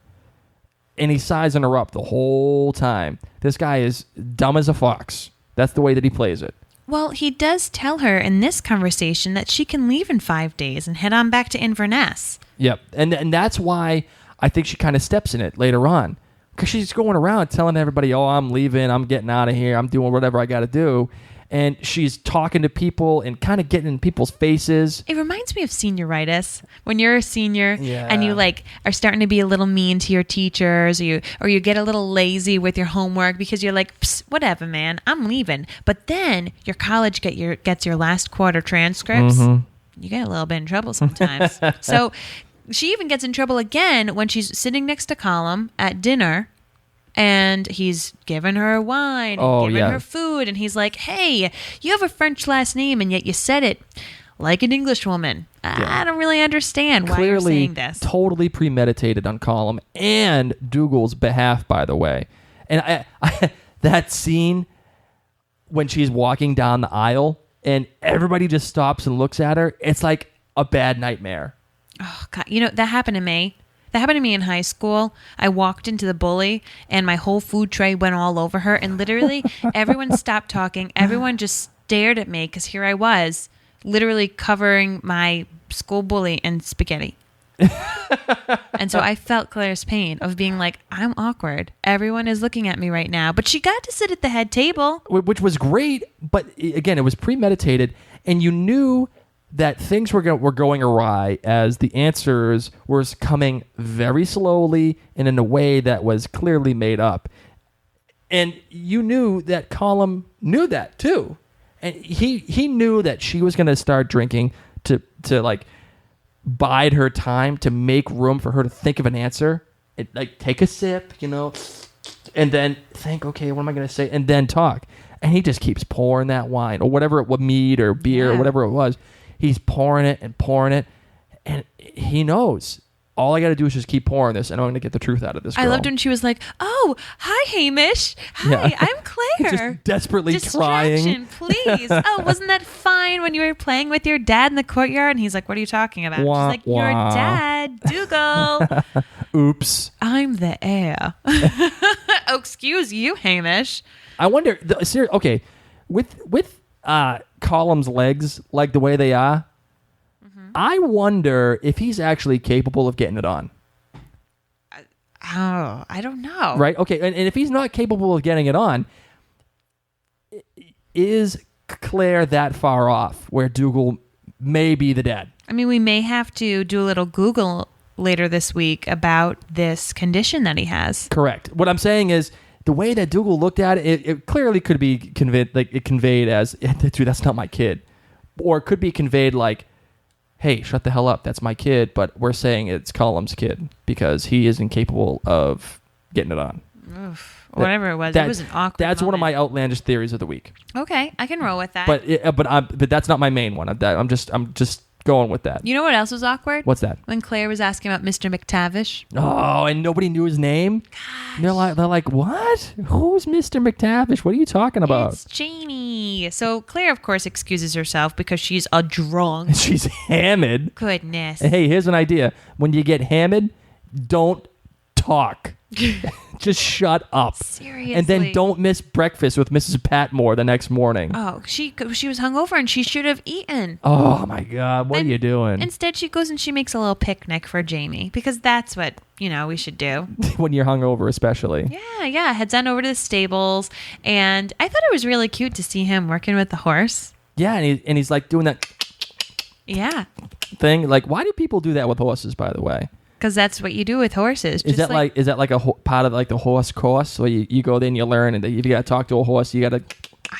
And he's sizing her up the whole time. This guy is dumb as a fox. That's the way that he plays it. Well, he does tell her in this conversation that she can leave in 5 days and head on back to Inverness. Yep. And that's why I think she kind of steps in it later on. Because she's going around telling everybody, oh, I'm leaving, I'm getting out of here, I'm doing whatever I got to do. And she's talking to people and kind of getting in people's faces. It reminds me of senioritis. When you're a senior and you are starting to be a little mean to your teachers, or you get a little lazy with your homework because you're like, whatever, man, I'm leaving. But then your college gets your last quarter transcripts. You get a little bit in trouble sometimes. So she even gets in trouble again when she's sitting next to Colum at dinner. And he's giving her wine and giving her food. And he's like, hey, you have a French last name, and yet you said it like an English woman. I don't really understand why you're saying this. Totally premeditated on Colum and Dougal's behalf, by the way. And I that scene when she's walking down the aisle and everybody just stops and looks at her. It's like a bad nightmare. Oh, God. You know, that happened to me. That happened to me in high school. I walked into the bully and my whole food tray went all over her. And literally everyone stopped talking. Everyone just stared at me because here I was literally covering my school bully in spaghetti. And so I felt Claire's pain of being like, I'm awkward. Everyone is looking at me right now. But she got to sit at the head table. Which was great. But again, it was premeditated. And you knew that things were going awry as the answers were coming very slowly and in a way that was clearly made up. And you knew that Colum knew that too. And he knew that she was going to start drinking to like bide her time, to make room for her to think of an answer. And, like, take a sip, you know, and then think, okay, what am I going to say? And then talk. And he just keeps pouring that wine or whatever it was, mead or beer or whatever it was. He's pouring it, and he knows. All I got to do is just keep pouring this, and I'm going to get the truth out of this girl. I loved when she was like, "Oh, hi, Hamish. Hi, I'm Claire." Just desperately trying. Please. Oh, wasn't that fine when you were playing with your dad in the courtyard? And he's like, "What are you talking about?" Wah, she's like, "Your wah. dad, Dougal." Oops. I'm the heir. Oh, excuse you, Hamish. I wonder. Okay, with Colum's legs like the way they are, I wonder if he's actually capable of getting it on. Oh, I don't know. Right? Okay, and if he's not capable of getting it on, is Claire that far off where Dougal may be the dad? I mean, we may have to do a little Google later this week about this condition that he has. Correct. What I'm saying is, the way that Dougal looked at it, it clearly could be conveyed as, dude, that's not my kid. Or it could be conveyed like, hey, shut the hell up, that's my kid, but we're saying it's Colum's kid because he isn't capable of getting it on. Oof. Whatever it was an awkward That's one of moment. my outlandish theories of the week. Okay, I can roll with that. But that's not my main one. I'm just going with that. You know what else was awkward? What's that? When Claire was asking about Mr. McTavish. Oh, and nobody knew his name? They're like, what? Who's Mr. McTavish? What are you talking about? It's Jamie. So Claire, of course, excuses herself because she's a drunk. She's hammered. Goodness. Hey, here's an idea. When you get hammered, don't talk. Just shut up. Seriously. And then don't miss breakfast with Mrs. Patmore the next morning. Oh, she was hungover and she should have eaten. Oh, my God. What are you doing? Instead, she goes and she makes a little picnic for Jamie because that's what, we should do. When you're hungover, especially. Yeah. Heads on over to the stables. And I thought it was really cute to see him working with the horse. Yeah, and he's like doing that thing. Like, why do people do that with horses, by the way? Because that's what you do with horses. Is that like a part of like the horse course where you go there and you learn, and if you got to talk to a horse, you got to...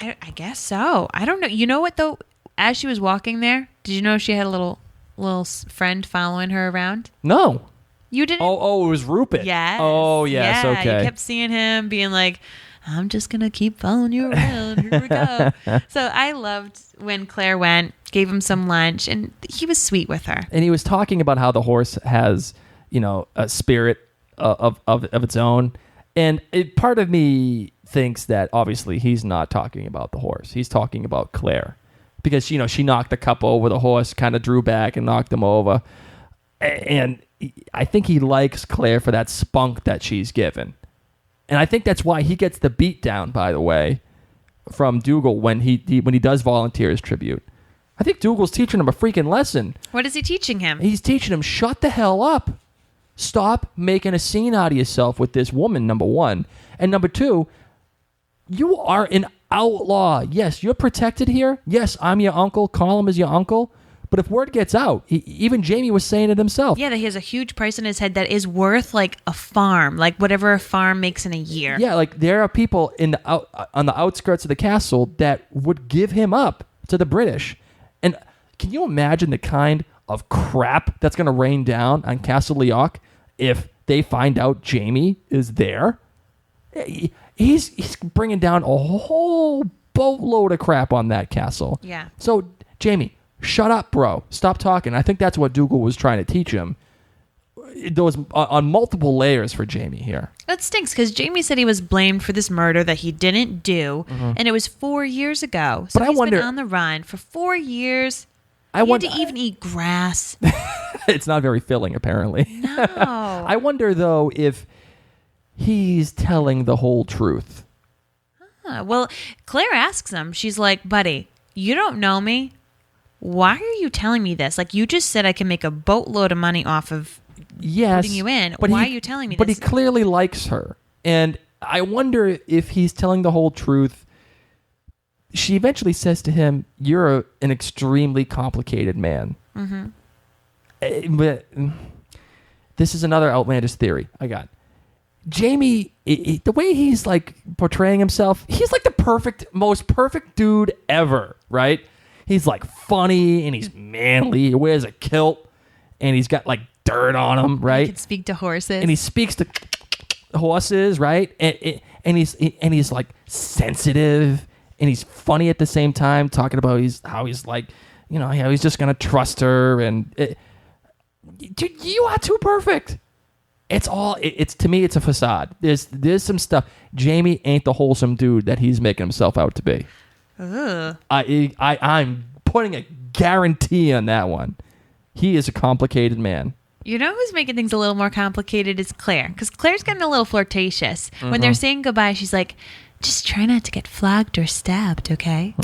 I guess so. I don't know. You know what, though? As she was walking there, did you know she had a little friend following her around? No. You didn't? Oh, it was Rupert. Yes. Oh, yes, yeah, okay. You kept seeing him being like, I'm just going to keep following you around. Here we go. So I loved when Claire went, gave him some lunch, and he was sweet with her. And he was talking about how the horse has... a spirit of its own. And part of me thinks that obviously he's not talking about the horse. He's talking about Claire. Because, she knocked the cup over, the horse kind of drew back and knocked him over. And I think he likes Claire for that spunk that she's given. And I think that's why he gets the beat down, by the way, from Dougal when he does volunteer his tribute. I think Dougal's teaching him a freaking lesson. What is he teaching him? He's teaching him, shut the hell up. Stop making a scene out of yourself with this woman, number one. And number two, you are an outlaw. Yes, you're protected here. Yes, I'm your uncle. Colum is your uncle. But if word gets out, even Jamie was saying it himself. Yeah, that he has a huge price on his head that is worth like a farm, like whatever a farm makes in a year. Yeah, like there are people on the outskirts of the castle that would give him up to the British. And can you imagine the kind of crap that's going to rain down on Castle Leoch if they find out Jamie is there? He's bringing down a whole boatload of crap on that castle. Yeah. So, Jamie, shut up, bro. Stop talking. I think that's what Dougal was trying to teach him. those on multiple layers for Jamie here. That stinks because Jamie said he was blamed for this murder that he didn't do, and it was 4 years ago. So But I he's wonder- been on the run for 4 years. I He had wonder. to even eat grass. It's not very filling, apparently. No. I wonder though if he's telling the whole truth. Well, Claire asks him, she's like, buddy, you don't know me. Why are you telling me this? Like, you just said I can make a boatload of money off of Yes, putting you in. but Why he- are you telling me But this? he clearly likes her, and I wonder if he's telling the whole truth. She eventually says to him, "You're an extremely complicated man." Mm-hmm. But this is another outlandish theory I got. Jamie, the way he's like portraying himself, he's like the most perfect dude ever, right? He's like funny and he's manly. He wears a kilt and he's got like dirt on him, He right? can speak to horses. And he speaks to horses, right? And he's like sensitive and he's funny at the same time, talking about how he's like, how he's just gonna trust her. And dude, you are too perfect. It's all. It's to me, it's a facade. There's some stuff. Jamie ain't the wholesome dude that he's making himself out to be. Ugh. I'm putting a guarantee on that one. He is a complicated man. You know who's making things a little more complicated is Claire. Because Claire's getting a little flirtatious. When they're saying goodbye, she's like, just try not to get flogged or stabbed, okay?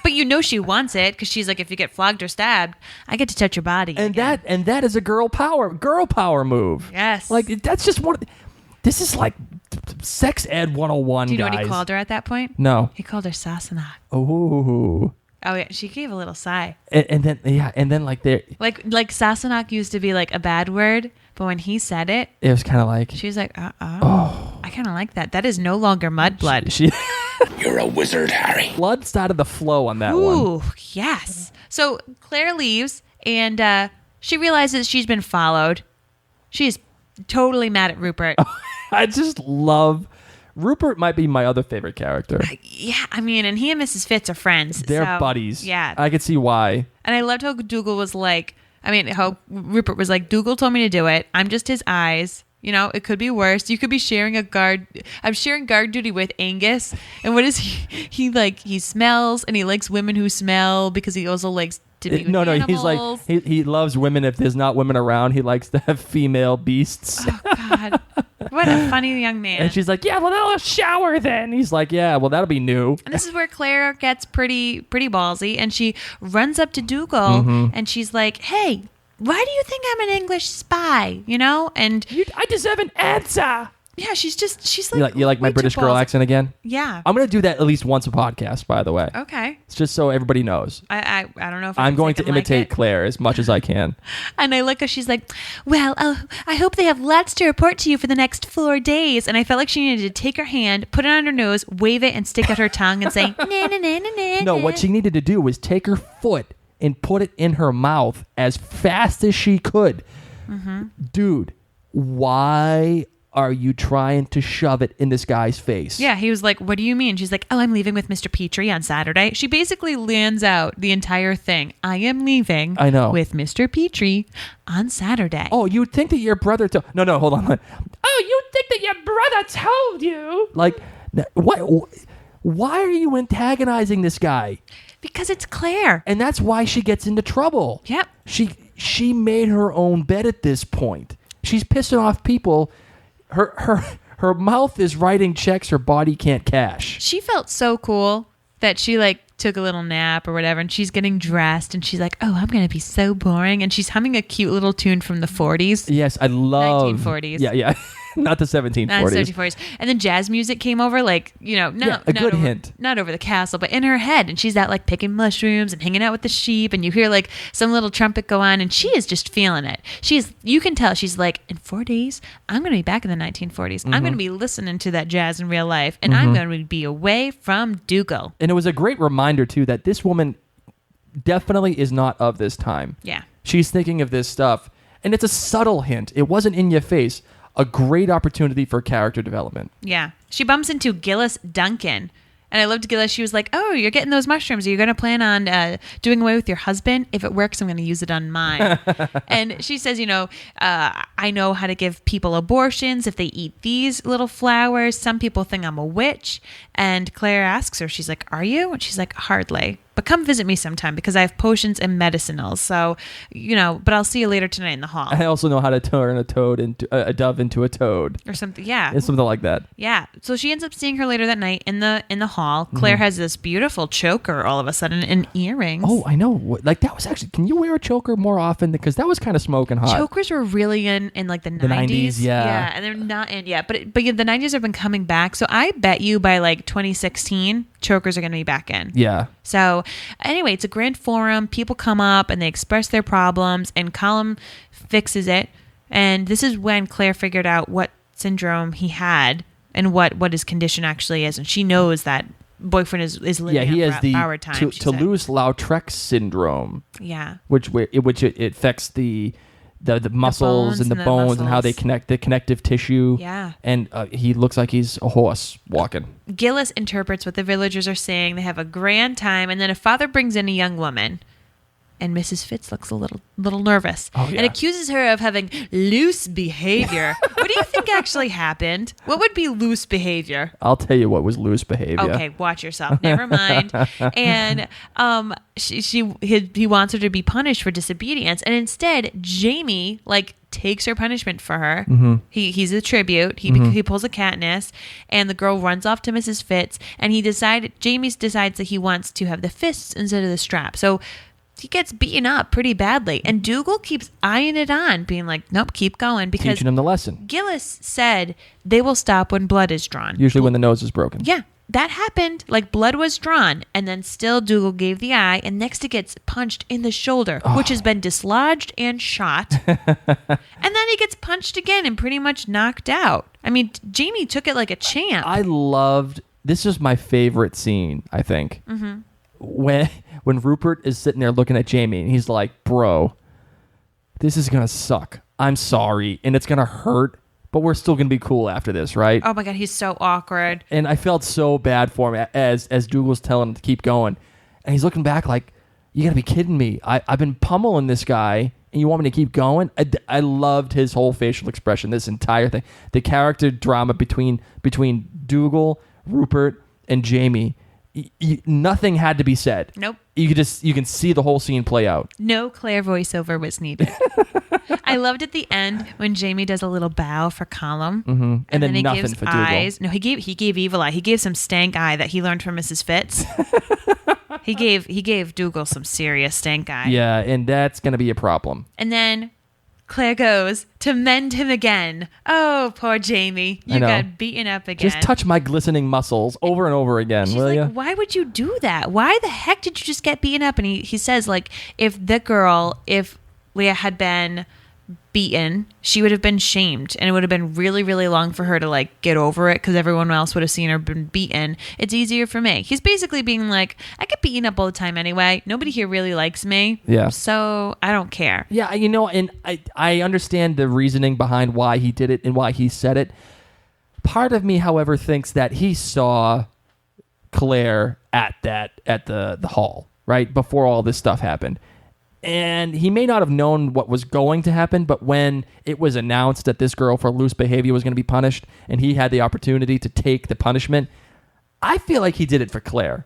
But you know she wants it because she's like, if you get flogged or stabbed, I get to touch your body. And again. that is a girl power move. Yes. Like that's just one. This is like sex ed 101, Do you know guys. what he called her at that point? No. He called her Sassenach. Oh. Oh yeah, she gave a little sigh. And then like there, Like Sassenach used to be like a bad word, but when he said it, it was kind of like she was like, I kind of like that. That is no longer mudblood. she You're a wizard, Harry. blood started to flow on that one. Ooh, yes. So Claire leaves and she realizes she's been followed. She's totally mad at Rupert. I just love Rupert. Might be my other favorite character. Yeah, I mean, and he and Mrs. Fitz are friends. They're so, buddies. Yeah. I could see why. And I loved how Dougal was like, how Rupert was like, Dougal told me to do it. I'm just his eyes. It could be worse. You could be sharing a guard. I'm sharing guard duty with Angus. And what is he? He like, he smells and he likes women who smell because he also likes to be with No, animals. he's like, he loves women. If there's not women around, he likes to have female beasts. Oh, God. What a funny young man. And she's like, yeah, well, they'll shower then. He's like, yeah, well, that'll be new. And this is where Claire gets pretty ballsy, and she runs up to Dougal, Mm-hmm. and she's like, "Hey, why do you think I'm an English spy?" And I deserve an answer. yeah, she's like, You like my way too British girl ballsy. accent again? Yeah. I'm going to do that at least once a podcast, by the way. Okay. It's just so everybody knows. I don't know if I'm going to like imitate it. Claire as much as I can. And I like how she's like, well, I hope they have lots to report to you for the next 4 days. And I felt like she needed to take her hand, put it on her nose, wave it, and stick out her tongue and say, na na na na na. No, what she needed to do was take her foot and put it in her mouth as fast as she could. Mm-hmm. Dude, why are you trying to shove it in this guy's face? Yeah, he was like, what do you mean? She's like, oh, I'm leaving with Mr. Petrie on Saturday. She basically lands out the entire thing. I am leaving I know. with Mr. Petrie on Saturday. Oh, you'd think that your brother told... No, hold on. Oh, you'd think that your brother told you. Like, what? Why are you antagonizing this guy? Because it's Claire. And that's why she gets into trouble. Yep. She made her own bed at this point. She's pissing off people. Her mouth is writing checks her body can't cash. She felt so cool that she like took a little nap or whatever, and she's getting dressed and she's like, oh, I'm going to be so boring. And she's humming a cute little tune from the 40s. Yes, I love... 1940s. Yeah. Not the 1740s. Not 1740s. And then jazz music came over, like, Yeah, a good hint. Not over the castle, but in her head. And she's out like picking mushrooms and hanging out with the sheep. And you hear like some little trumpet go on, and she is just feeling it. You can tell she's like, in 4 days, I'm going to be back in the 1940s. I'm going to be listening to that jazz in real life, and I'm going to be away from Dougal. And it was a great reminder, too, that this woman definitely is not of this time. Yeah. She's thinking of this stuff. And it's a subtle hint. It wasn't in your face. A great opportunity for character development. Yeah. She bumps into Geillis Duncan. And I loved Geillis. She was like, oh, you're getting those mushrooms. Are you going to plan on doing away with your husband? If it works, I'm going to use it on mine. And she says, I I know how to give people abortions if they eat these little flowers. Some people think I'm a witch. And Claire asks her, she's like, are you? And she's like, hardly. But come visit me sometime because I have potions and medicinals. So, but I'll see you later tonight in the hall. I also know how to turn a dove into a toad. Or something. Yeah. It's something like that. Yeah. So she ends up seeing her later that night in the hall. Claire has this beautiful choker all of a sudden and earrings. Oh, I know. Like that was actually, can you wear a choker more often? Because that was kind of smoking hot. Chokers were really in like the 90s. Yeah. Yeah. And they're not in yet. But the 90s have been coming back. So I bet you by like 2016, chokers are going to be back in. Yeah. So anyway, it's a grand forum. People come up and they express their problems and Colum fixes it. And this is when Claire figured out what syndrome he had and what his condition actually is. And she knows that boyfriend is living he on has the borrowed time. Toulouse-Lautrec syndrome. Yeah. Which it affects the muscles and the bones and how they connect, the connective tissue. Yeah. And he looks like he's a horse walking. Geillis interprets what the villagers are saying. They have a grand time. And then a father brings in a young woman. And Mrs. Fitz looks a little nervous and accuses her of having loose behavior. What do you think actually happened? What would be loose behavior? I'll tell you what was loose behavior. Okay, watch yourself. Never mind. And he wants her to be punished for disobedience, and instead Jamie takes her punishment for her. Mm-hmm. He's a tribute. He pulls a Katniss, and the girl runs off to Mrs. Fitz, and Jamie decides that he wants to have the fists instead of the strap. So he gets beaten up pretty badly. And Dougal keeps eyeing it on, being like, nope, keep going. Because teaching him the lesson. Geillis said they will stop when blood is drawn. Usually when the nose is broken. Yeah, that happened. Blood was drawn. And then still Dougal gave the eye. And next it gets punched in the shoulder, which has been dislodged and shot. And then he gets punched again and pretty much knocked out. I mean, Jamie took it like a champ. This is my favorite scene, I think. Mm-hmm. When Rupert is sitting there looking at Jamie and he's like, bro, this is going to suck. I'm sorry. And it's going to hurt, but we're still going to be cool after this, right? Oh my God, he's so awkward. And I felt so bad for him as Dougal's telling him to keep going. And he's looking back like, you got to be kidding me. I've been pummeling this guy and you want me to keep going? I loved his whole facial expression, this entire thing. The character drama between Dougal, Rupert, and Jamie. Nothing had to be said. Nope. You can see the whole scene play out. No Claire voiceover was needed. I loved at the end when Jamie does a little bow for Colum, and then he nothing gives for Dougal. eyes. No, he gave evil eye. He gave some stank eye that he learned from Mrs. Fitz. he gave Dougal some serious stank eye. Yeah, and that's gonna be a problem. And then Claire goes to mend him again. Oh, poor Jamie. You got beaten up again. Just touch my glistening muscles over and over again, She's will like, you? why would you do that? Why the heck did you just get beaten up? And he says, if Leah had been beaten, she would have been shamed, and it would have been really, really long for her to get over it because everyone else would have seen her been beaten. It's easier for me. He's basically being like, I get beaten up all the time anyway. Nobody here really likes me. Yeah. So I don't care. Yeah, and I understand the reasoning behind why he did it and why he said it. Part of me, however, thinks that he saw Claire at the hall, right? Before all this stuff happened. And he may not have known what was going to happen, but when it was announced that this girl for loose behavior was going to be punished and he had the opportunity to take the punishment, I feel like he did it for Claire.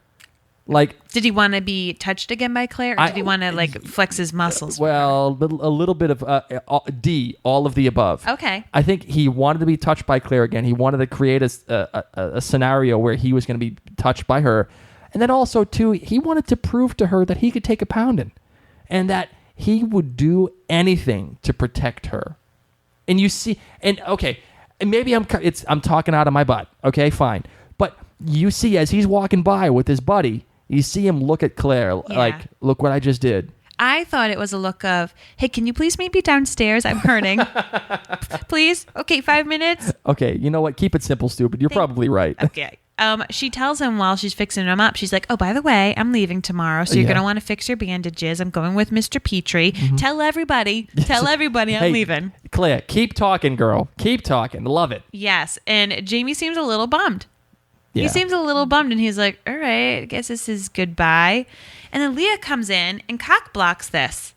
Did he want to be touched again by Claire, or did he want to flex his muscles? Well, a little bit of all of the above. Okay. I think he wanted to be touched by Claire again. He wanted to create a scenario where he was going to be touched by her. And then also, too, he wanted to prove to her that he could take a pounding. And that he would do anything to protect her. And you see, and okay, and maybe I'm talking out of my butt. Okay, fine. But you see, as he's walking by with his buddy, you see him look at Claire look what I just did. I thought it was a look of, hey, can you please meet me downstairs? I'm hurting. Please? Okay, 5 minutes? Okay, you know what? Keep it simple, stupid. You're probably right. Okay. She tells him while she's fixing him up, she's like, oh, by the way, I'm leaving tomorrow, so you're going to want to fix your bandages. I'm going with Mr. Petrie. Mm-hmm. Tell everybody I'm leaving. Claire, keep talking, girl. Keep talking. Love it. Yes, and Jamie seems a little bummed. Yeah. He seems a little bummed, and he's like, all right, I guess this is goodbye. And then Leah comes in and cock blocks this.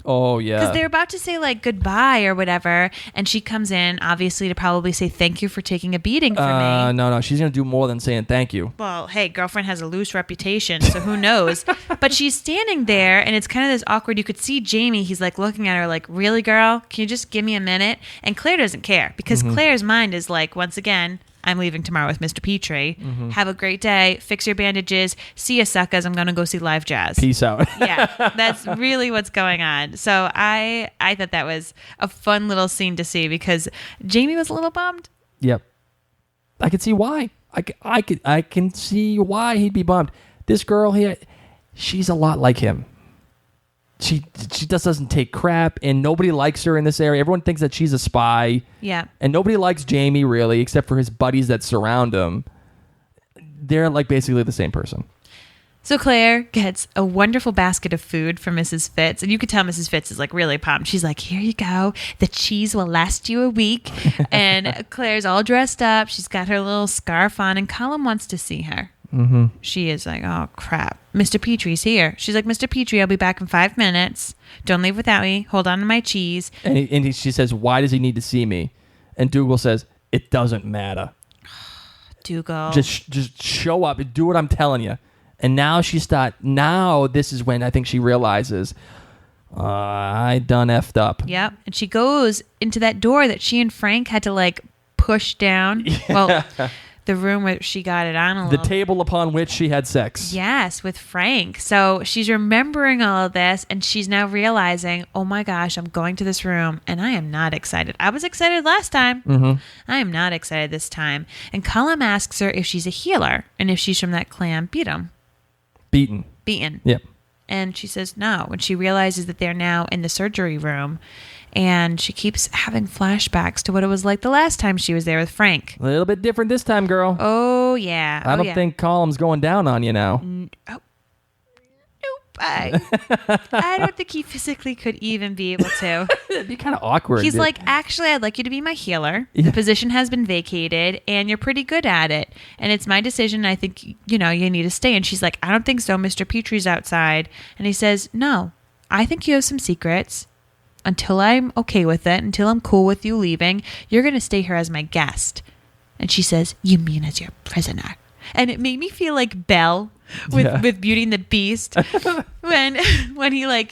Oh, yeah. Because they're about to say like goodbye or whatever, and she comes in obviously to probably say thank you for taking a beating for me. No, she's gonna do more than saying thank you. Well, hey, girlfriend has a loose reputation, so who knows? But she's standing there, and it's kind of this awkward. You could see Jamie. He's like looking at her like, really, girl? Can you just give me a minute? And Claire doesn't care because Claire's mind is like, once again, I'm leaving tomorrow with Mr. Petrie. Have a great day. Fix your bandages. See ya, suckers. I'm going to go see live jazz. Peace out. Yeah, that's really what's going on. So I thought that was a fun little scene to see because Jamie was a little bummed. Yep. I can see why. I can see why he'd be bummed. This girl here, she's a lot like him. She just doesn't take crap, and nobody likes her in this area. Everyone thinks that she's a spy. Yeah. And nobody likes Jamie, really, except for his buddies that surround him. They're like basically the same person. So Claire gets a wonderful basket of food from Mrs. Fitz, and you could tell Mrs. Fitz is like really pumped. She's like, here you go. The cheese will last you a week. And Claire's all dressed up. She's got her little scarf on, and Colum wants to see her. She is like, oh, crap. Mr. Petrie's here. She's like, Mr. Petrie, I'll be back in 5 minutes. Don't leave without me. Hold on to my cheese. And she says, why does he need to see me? And Dougal says, it doesn't matter. Dougal. Just show up and do what I'm telling you. And now now this is when I think she realizes, I done effed up. Yep. And she goes into that door that she and Frank had to like push down. Well, the room where she got it on a The little. table upon which she had sex. Yes, with Frank. So she's remembering all of this, and she's now realizing, oh my gosh, I'm going to this room, and I am not excited. I was excited last time. I am not excited this time. And Colum asks her if she's a healer, and if she's from that clan Beaten. Yep. And she says no. And she realizes that they're now in the surgery room. And she keeps having flashbacks to what it was like the last time she was there with Frank. A little bit different this time, girl. Oh, yeah. I don't think Colum's going down on you now. Nope. I don't think he physically could even be able to. It'd be kind of awkward. He's like, actually, I'd like you to be my healer. The position has been vacated, and you're pretty good at it. And it's my decision. I think, you need to stay. And she's like, I don't think so. Mr. Petrie's outside. And he says, no, I think you have some secrets. Until I'm okay with it, until I'm cool with you leaving, you're going to stay here as my guest. And she says, you mean as your prisoner? And it made me feel like Belle with Beauty and the Beast when he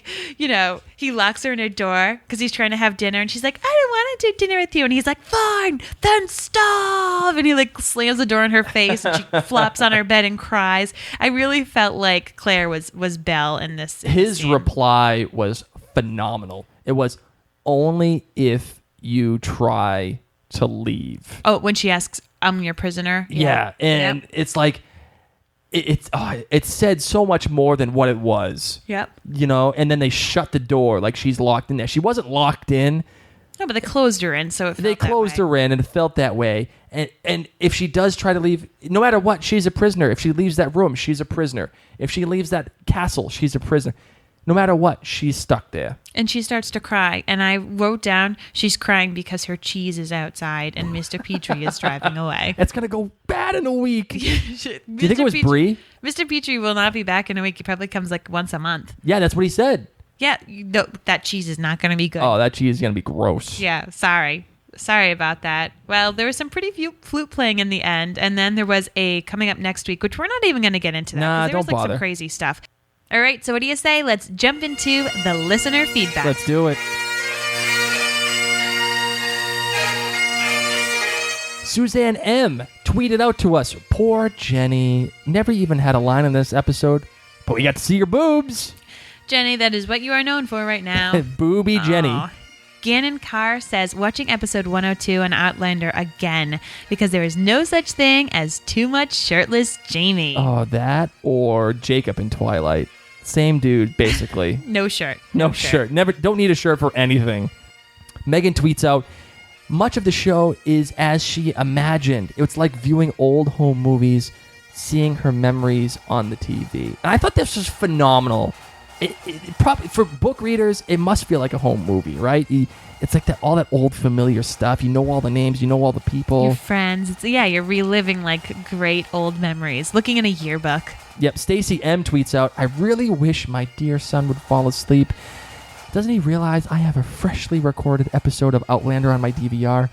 he locks her in her door because he's trying to have dinner, and she's like, I don't want to do dinner with you. And he's like, fine, then stop. And he like slams the door in her face, and she flops on her bed and cries. I really felt like Claire was Belle in this. His reply was phenomenal. It was, only if you try to leave. Oh, when she asks, I'm your prisoner? Yeah. And it's like, it said so much more than what it was. Yep. And then they shut the door like she's locked in there. She wasn't locked in. No, but they closed her in, so it felt They closed her in, and it felt that way. And if she does try to leave, no matter what, she's a prisoner. If she leaves that room, she's a prisoner. If she leaves that castle, she's a prisoner. No matter what, she's stuck there. And she starts to cry. And I wrote down, she's crying because her cheese is outside and Mr. Petrie is driving away. It's going to go bad in a week. Do you think it was Brie? Mr. Petrie will not be back in a week. He probably comes like once a month. Yeah, that's what he said. Yeah, that cheese is not going to be good. Oh, that cheese is going to be gross. Yeah, sorry about that. Well, there was some pretty flute playing in the end. And then there was a coming up next week, which we're not even going to get into that. Nah, there was don't bother. Some crazy stuff. All right, so what do you say? Let's jump into the listener feedback. Let's do it. Suzanne M. tweeted out to us, poor Jenny. Never even had a line in this episode, but we got to see your boobs. Jenny, that is what you are known for right now. Booby Jenny. Aww. Gannon Carr says, watching episode 102 on Outlander again, because there is no such thing as too much shirtless Jamie. Oh, that or Jacob in Twilight. Same dude, basically. No shirt. No shirt. Never. Don't need a shirt for anything. Megan tweets out, much of the show is as she imagined. It's like viewing old home movies, seeing her memories on the TV. And I thought this was phenomenal. It probably, for book readers, it must feel like a home movie, right? It's like all that old familiar stuff. You know all the names. You know all the people. Your friends. You're reliving like great old memories. Looking in a yearbook. Yep. Stacy M tweets out, I really wish my dear son would fall asleep. doesn't he realize I have a freshly recorded episode of Outlander on my DVR?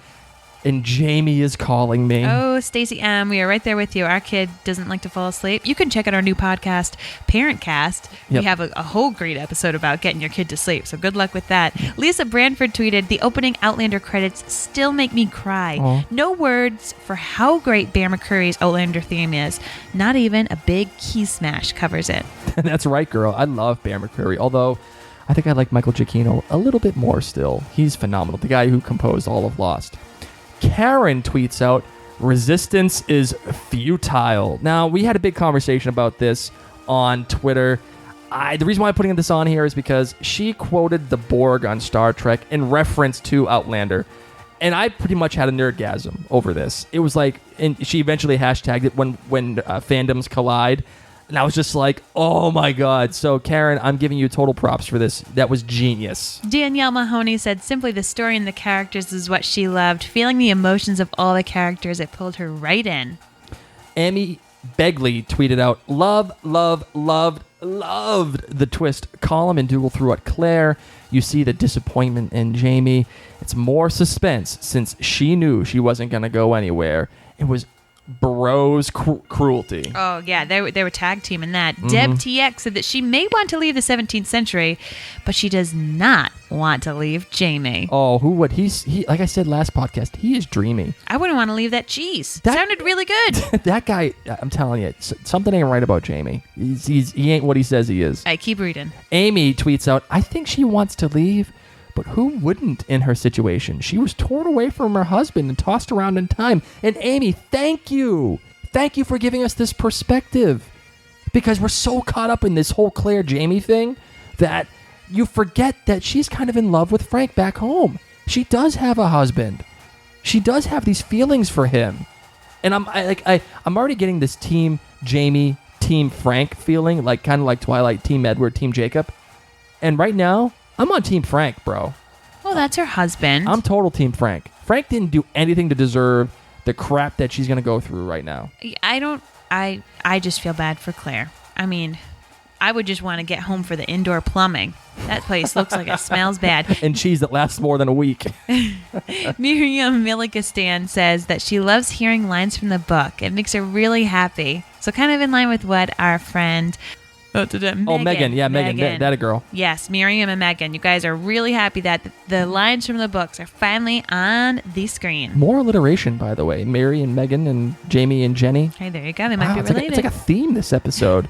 And Jamie is calling me. Oh, Stacey M., we are right there with you. Our kid doesn't like to fall asleep. You can check out our new podcast, Parent Cast. Yep. We have a whole great episode about getting your kid to sleep, so good luck with that. Lisa Branford tweeted, the opening Outlander credits still make me cry. Aw. No words for how great Bear McCreary's Outlander theme is. Not even a big key smash covers it. That's right, girl. I love Bear McCreary, although I think I like Michael Giacchino a little bit more still. He's phenomenal. The guy who composed all of Lost. Karen tweets out, resistance is futile. Now, we had a big conversation about this on Twitter. The reason why I'm putting this on here is because she quoted the Borg on Star Trek in reference to Outlander. And I pretty much had a nerdgasm over this. It was like, and she eventually hashtagged it when fandoms collide. And I was just like, oh my God. So, Karen, I'm giving you total props for this. That was genius. Danielle Mahoney said, simply the story and the characters is what she loved. Feeling the emotions of all the characters, it pulled her right in. Amy Begley tweeted out, loved the twist Colum and Dougal threw at Claire. You see the disappointment in Jamie. It's more suspense since she knew she wasn't going to go anywhere. It was bros cruelty. Oh, yeah, they were tag teaming that. Deb TX said that she may want to leave the 17th century, but she does not want to leave Jamie. Oh, who would? He like I said last podcast, he is dreamy. I wouldn't want to leave that cheese. Sounded really good. That guy, I'm telling you, something ain't right about Jamie. He ain't what he says he is. I keep reading. Amy tweets out, I think she wants to leave, but who wouldn't in her situation? She was torn away from her husband and tossed around in time. And Amy, thank you. Thank you for giving us this perspective. Because we're so caught up in this whole Claire Jamie thing that you forget that she's kind of in love with Frank back home. She does have a husband. She does have these feelings for him. And I'm already getting this Team Jamie, Team Frank feeling, like kind of like Twilight, Team Edward, Team Jacob. And right now, I'm on Team Frank, bro. Well, that's her husband. I'm total Team Frank. Frank didn't do anything to deserve the crap that she's going to go through right now. I just feel bad for Claire. I mean, I would just want to get home for the indoor plumbing. That place looks like it smells bad. And cheese that lasts more than a week. Miriam Milikistan says that she loves hearing lines from the book. It makes her really happy. So kind of in line with what our friend... Megan. Yeah, Megan. That a girl. Yes, Miriam and Megan. You guys are really happy that the lines from the books are finally on the screen. More alliteration, by the way. Mary and Megan and Jamie and Jenny. Hey, there you go. They might be related. It's like a theme this episode.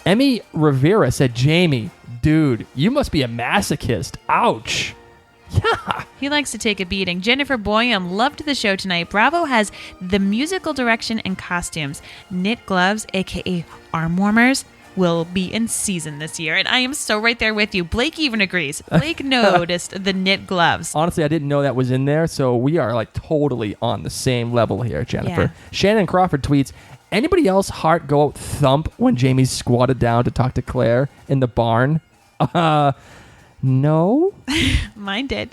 Emmy Rivera said, Jamie, dude, you must be a masochist. Ouch. Yeah. He likes to take a beating. Jennifer Boyum loved the show tonight. Bravo has the musical direction and costumes. Knit gloves, a.k.a. arm warmers, will be in season this year. And I am so right there with you. Blake even agrees. Blake noticed the knit gloves. Honestly, I didn't know that was in there, so we are like totally on the same level here, Jennifer. Yeah. Shannon Crawford tweets, anybody else heart go out thump when Jamie squatted down to talk to Claire in the barn? No. Mine did.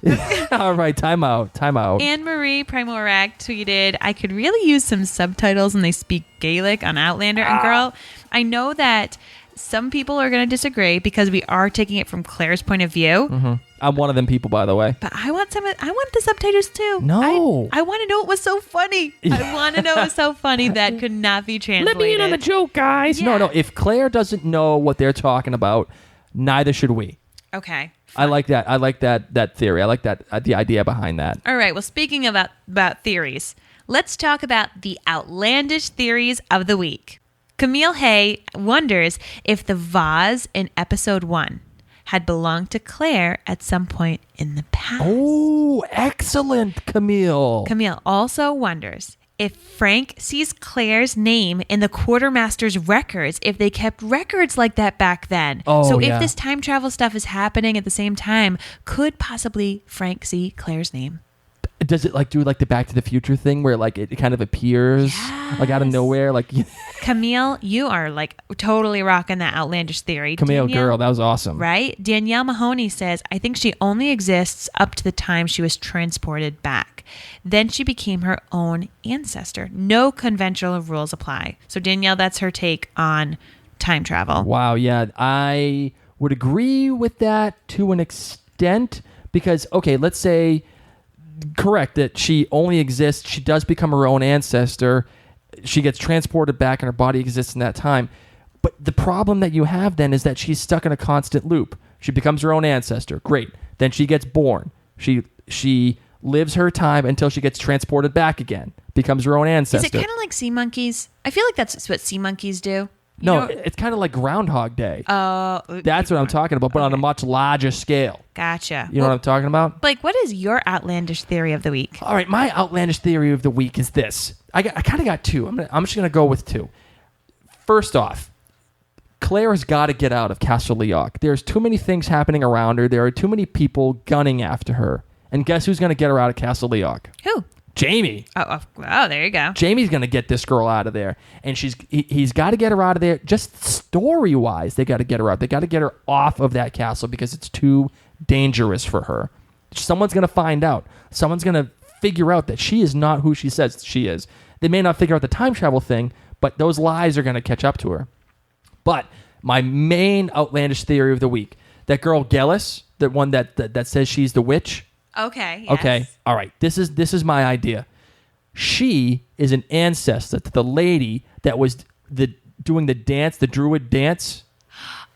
All right, time out. Anne-Marie Primorac tweeted, I could really use some subtitles when they speak Gaelic on Outlander. And girl, I know that some people are going to disagree because we are taking it from Claire's point of view. Mm-hmm. I'm one of them people, by the way. But I want the subtitles too. No. I want to know it was so funny. I want to know it was so funny that could not be translated. Let me in on the joke, guys. Yeah. No. If Claire doesn't know what they're talking about, neither should we. Okay. I like that. I like that theory. I like that the idea behind that. All right. Well, speaking about theories, let's talk about the outlandish theories of the week. Camille Hay wonders if the vase in episode 1 had belonged to Claire at some point in the past. Oh, excellent, Camille. Camille also wonders if Frank sees Claire's name in the quartermaster's records, if they kept records like that back then. Oh, so yeah. if this time travel stuff is happening at the same time, could possibly Frank see Claire's name? Does it like do like the Back to the Future thing where like it kind of appears like out of nowhere? Like Camille, you are like totally rocking that outlandish theory. Camille, girl, that was awesome. Right? Danielle Mahoney says, I think she only exists up to the time she was transported back. Then she became her own ancestor. No conventional rules apply. So Danielle, that's her take on time travel. Wow, yeah. I would agree with that to an extent because, okay, let's say, correct, that she only exists, she does become her own ancestor, she gets transported back and her body exists in that time. But the problem that you have then is that she's stuck in a constant loop. She becomes her own ancestor. Great. Then she gets born. She lives her time until she gets transported back again. Becomes her own ancestor. Is it kind of like sea monkeys? I feel like that's what sea monkeys do. No, it's kind of like Groundhog Day. Oh. That's what I'm talking about, but on a much larger scale. Gotcha. You know what I'm talking about? Blake, what is your outlandish theory of the week? All right, my outlandish theory of the week is this. I kind of got two. I'm just going to go with two. First off, Claire's got to get out of Castle Leoch. There's too many things happening around her. There are too many people gunning after her. And guess who's going to get her out of Castle Leoch? Who? Jamie. Oh, there you go. Jamie's going to get this girl out of there. And he's got to get her out of there. Just story-wise, they got to get her out. They got to get her off of that castle because it's too dangerous for her. Someone's going to find out. Someone's going to figure out that she is not who she says she is. They may not figure out the time travel thing, but those lies are going to catch up to her. But my main outlandish theory of the week, that girl Geillis, the one that says she's the witch. Okay. Yes. Okay. All right. This is my idea. She is an ancestor to the lady that was doing the dance, the druid dance.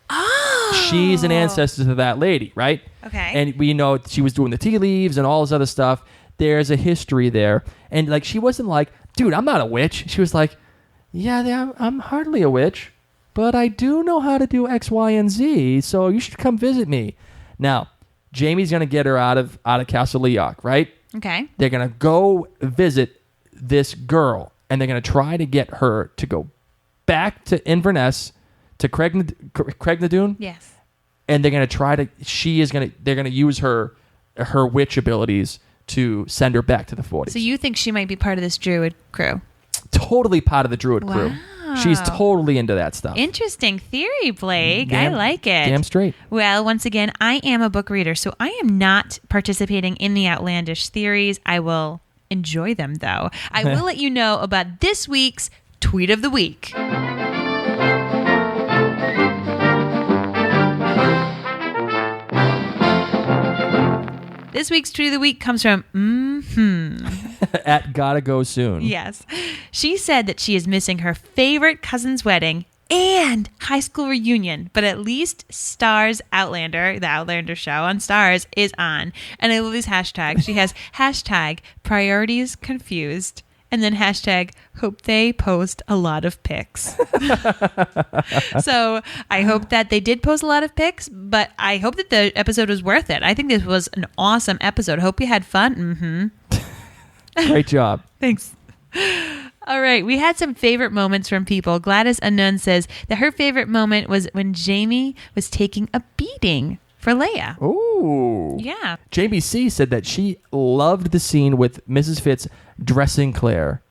Oh. She's an ancestor to that lady, right? Okay. And we know she was doing the tea leaves and all this other stuff. There's a history there. And like she wasn't like, dude, I'm not a witch. She was like, yeah, I'm hardly a witch, but I do know how to do X, Y, and Z, so you should come visit me. Now, Jamie's going to get her out of Castle Leoch, right? Okay. They're going to go visit this girl, and they're going to try to get her to go back to Inverness, to Craignadoon. Yes. And they're going to try to, they're going to use her witch abilities to send her back to the 40s. So you think she might be part of this druid crew? Totally part of the druid crew. She's totally into that stuff. Interesting theory, Blake. I like it. Damn straight. Well, once again, I am a book reader, so I am not participating in the outlandish theories. I will enjoy them, though. I will let you know about this week's Tweet of the Week. This week's Tweet of the Week comes from at Gotta Go Soon. Yes. She said that she is missing her favorite cousin's wedding and high school reunion, but at least Starz Outlander, the Outlander show on Starz, is on. And I love these hashtags. She has hashtag priorities confused and then hashtag hope they post a lot of pics. So I hope that they did post a lot of pics, but I hope that the episode was worth it. I think this was an awesome episode. Hope you had fun. Great job. Thanks. All right. We had some favorite moments from people. Gladys Unknown says that her favorite moment was when Jamie was taking a beating for Leia. Ooh. Yeah. Jamie C. said that she loved the scene with Mrs. Fitz dressing Claire.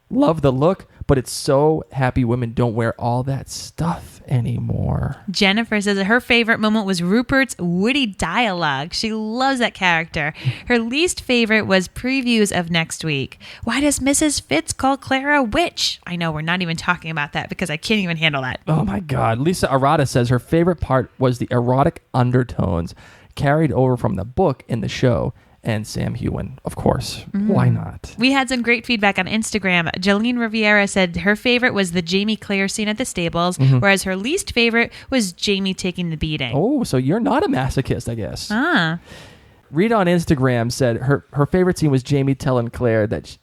Love the look, but it's so happy women don't wear all that stuff anymore. Jennifer says that her favorite moment was Rupert's witty dialogue. She loves that character. Her least favorite was previews of next week. Why does Mrs. Fitz call Claire a witch? I know we're not even talking about that because I can't even handle that. Oh my God. Lisa Arata says her favorite part was the erotic undertones carried over from the book in the show. And Sam Hewen, of course. Mm-hmm. Why not? We had some great feedback on Instagram. Jolene Riviera said her favorite was the Jamie Claire scene at the stables, whereas her least favorite was Jamie taking the beating. Oh, so you're not a masochist, I guess. Rita on Instagram said her favorite scene was Jamie telling Claire that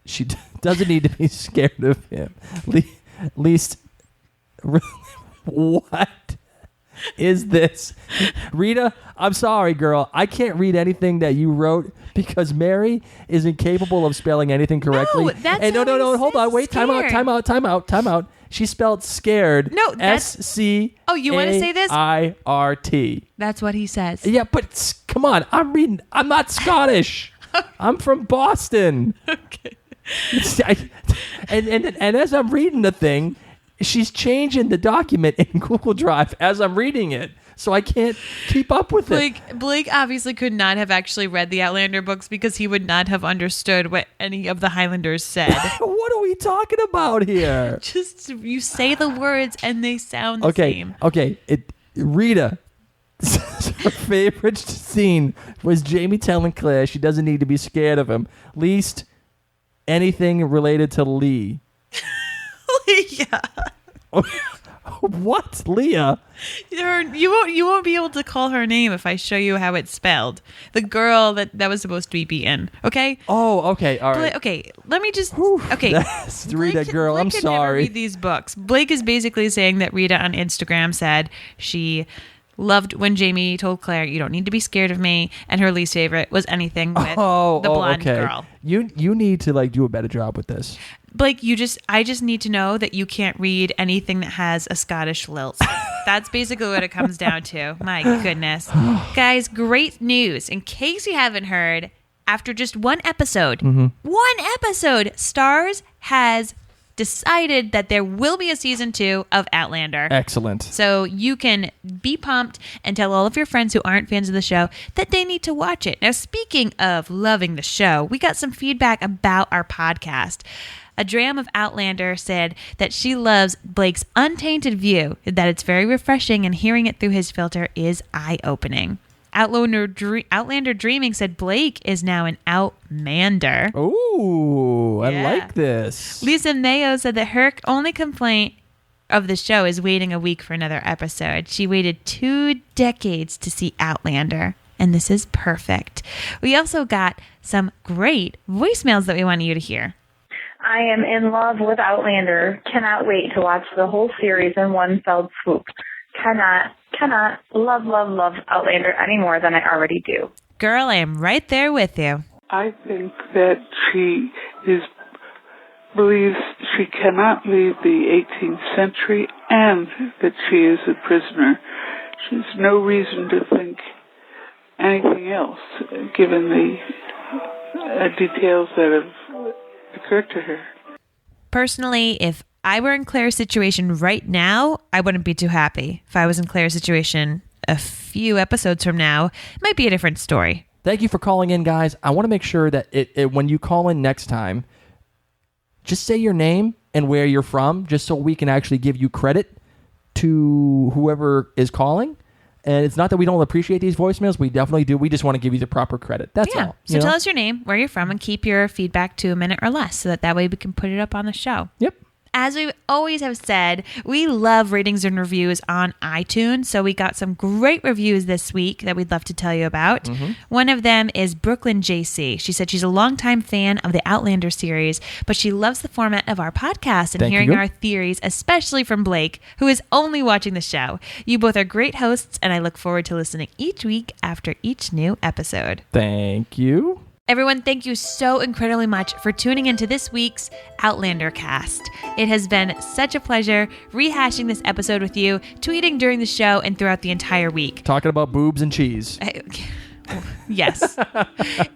she doesn't need to be scared of him. Least... What is this? Rita, I'm sorry, girl. I can't read anything that you wrote because Mary is incapable of spelling anything correctly. No, that's no. Hold on. Wait. Time out. She spelled scared. No, that's... SCAIRT. Oh, you want to say this? That's what he says. Yeah, but come on. I'm reading. I'm not Scottish. I'm from Boston. Okay. And as I'm reading the thing, she's changing the document in Google Drive as I'm reading it, so I can't keep up with it. Blake obviously could not have actually read the Outlander books because he would not have understood what any of the Highlanders said. What are we talking about here? Just you say the words and they sound the same. Okay. Rita. Her favorite scene was Jamie telling Claire she doesn't need to be scared of him. Least anything related to Lee. Yeah. What? Leah? You won't be able to call her name if I show you how it's spelled. The girl that was supposed to be beaten. Okay? Oh, okay. All right. Okay, let me just... Whew, okay. that's Rita, girl. I'm Blake could never sorry. read these books. Blake is basically saying that Rita on Instagram said she loved when Jamie told Claire, you don't need to be scared of me, and her least favorite was anything with the blonde girl. You need to like do a better job with this. Blake, I just need to know that you can't read anything that has a Scottish lilt. That's basically what it comes down to. My goodness. Guys, great news. In case you haven't heard, after just one episode, Starz has decided that there will be a season 2 of Outlander. Excellent. So you can be pumped and tell all of your friends who aren't fans of the show that they need to watch it. Now, speaking of loving the show, we got some feedback about our podcast. A dram of Outlander said that she loves Blake's untainted view, that it's very refreshing and hearing it through his filter is eye-opening. Outlander Dreaming said Blake is now an Outlander. Ooh, I Yeah. like this. Lisa Mayo said that her only complaint of the show is waiting a week for another episode. She waited 2 decades to see Outlander, and this is perfect. We also got some great voicemails that we want you to hear. I am in love with Outlander. Cannot wait to watch the whole series in one fell swoop. Cannot love Outlander any more than I already do. Girl, I am right there with you. I think that she believes she cannot leave the 18th century and that she is a prisoner. She has no reason to think anything else, given the details that have occurred to her. Personally, if I were in Claire's situation right now, I wouldn't be too happy. If I was in Claire's situation a few episodes from now, it might be a different story. Thank you for calling in, guys. I want to make sure that when you call in next time, just say your name and where you're from, just so we can actually give you credit to whoever is calling. And it's not that we don't appreciate these voicemails. We definitely do. We just want to give you the proper credit. That's all. So tell us your name, where you're from, and keep your feedback to a minute or less so that way we can put it up on the show. Yep. As we always have said, we love ratings and reviews on iTunes. So we got some great reviews this week that we'd love to tell you about. Mm-hmm. One of them is Brooklyn JC. She said she's a longtime fan of the Outlander series, but she loves the format of our podcast and hearing our theories, especially from Blake, who is only watching the show. You both are great hosts, and I look forward to listening each week after each new episode. Thank you. Everyone, thank you so incredibly much for tuning into this week's Outlander cast. It has been such a pleasure rehashing this episode with you, tweeting during the show and throughout the entire week. Talking about boobs and cheese. Yes.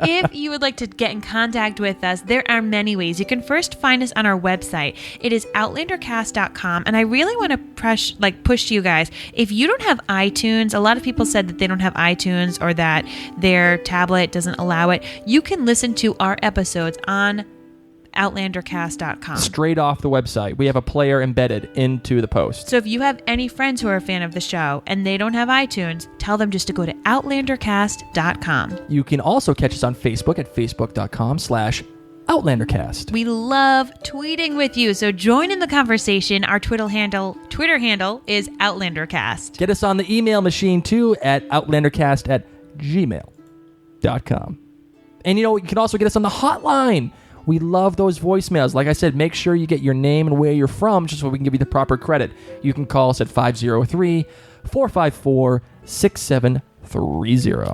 If you would like to get in contact with us, there are many ways. You can first find us on our website. It is outlandercast.com. And I really want to push you guys. If you don't have iTunes, a lot of people said that they don't have iTunes or that their tablet doesn't allow it. You can listen to our episodes on outlandercast.com. Straight off the website. We have a player embedded into the post. So if you have any friends who are a fan of the show and they don't have iTunes, tell them just to go to outlandercast.com. You can also catch us on Facebook at facebook.com/OutlanderCast. We love tweeting with you, so join in the conversation. Our Twitter handle is OutlanderCast. Get us on the email machine too at outlandercast@gmail.com. And you can also get us on the hotline. We love those voicemails. Like I said, make sure you get your name and where you're from just so we can give you the proper credit. You can call us at 503-454-6730.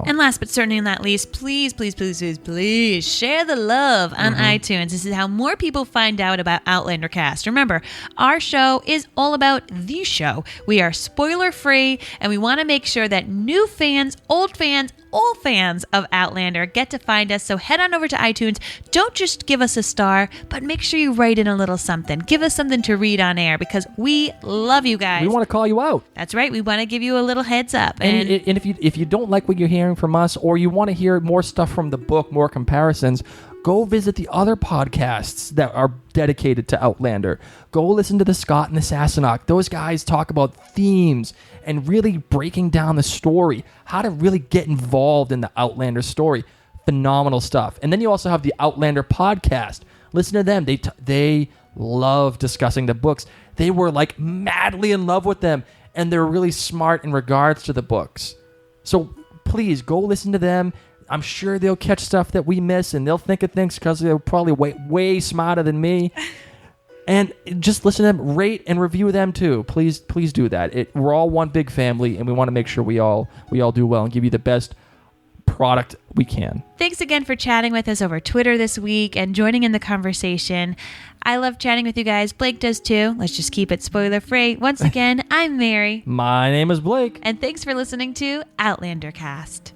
And last but certainly not least, please share the love on iTunes. This is how more people find out about Outlander Cast. Remember, our show is all about the show. We are spoiler free, and we want to make sure that new fans, old fans, all fans of Outlander get to find us. So head on over to iTunes. Don't just give us a star, but make sure you write in a little something. Give us something to read on air because we love you guys. We want to call you out. That's right. We want to give you a little heads up. And if you don't like what you're hearing from us, or you want to hear more stuff from the book, more comparisons, Go visit the other podcasts that are dedicated to Outlander. Go listen to the Scott and the Sassenach. Those guys talk about themes and really breaking down the story, how to really get involved in the Outlander story. Phenomenal stuff. And then you also have the Outlander podcast. Listen to them. They love discussing the books. They were like madly in love with them, and they're really smart in regards to the books. So please go listen to them. I'm sure they'll catch stuff that we miss, and they'll think of things because they're probably way smarter than me. And just listen to them, rate and review them too. Please do that. We're all one big family, and we want to make sure we all do well and give you the best product we can. Thanks again for chatting with us over Twitter this week and joining in the conversation. I love chatting with you guys. Blake does too. Let's just keep it spoiler free. Once again, I'm Mary. My name is Blake. And thanks for listening to Outlander Cast.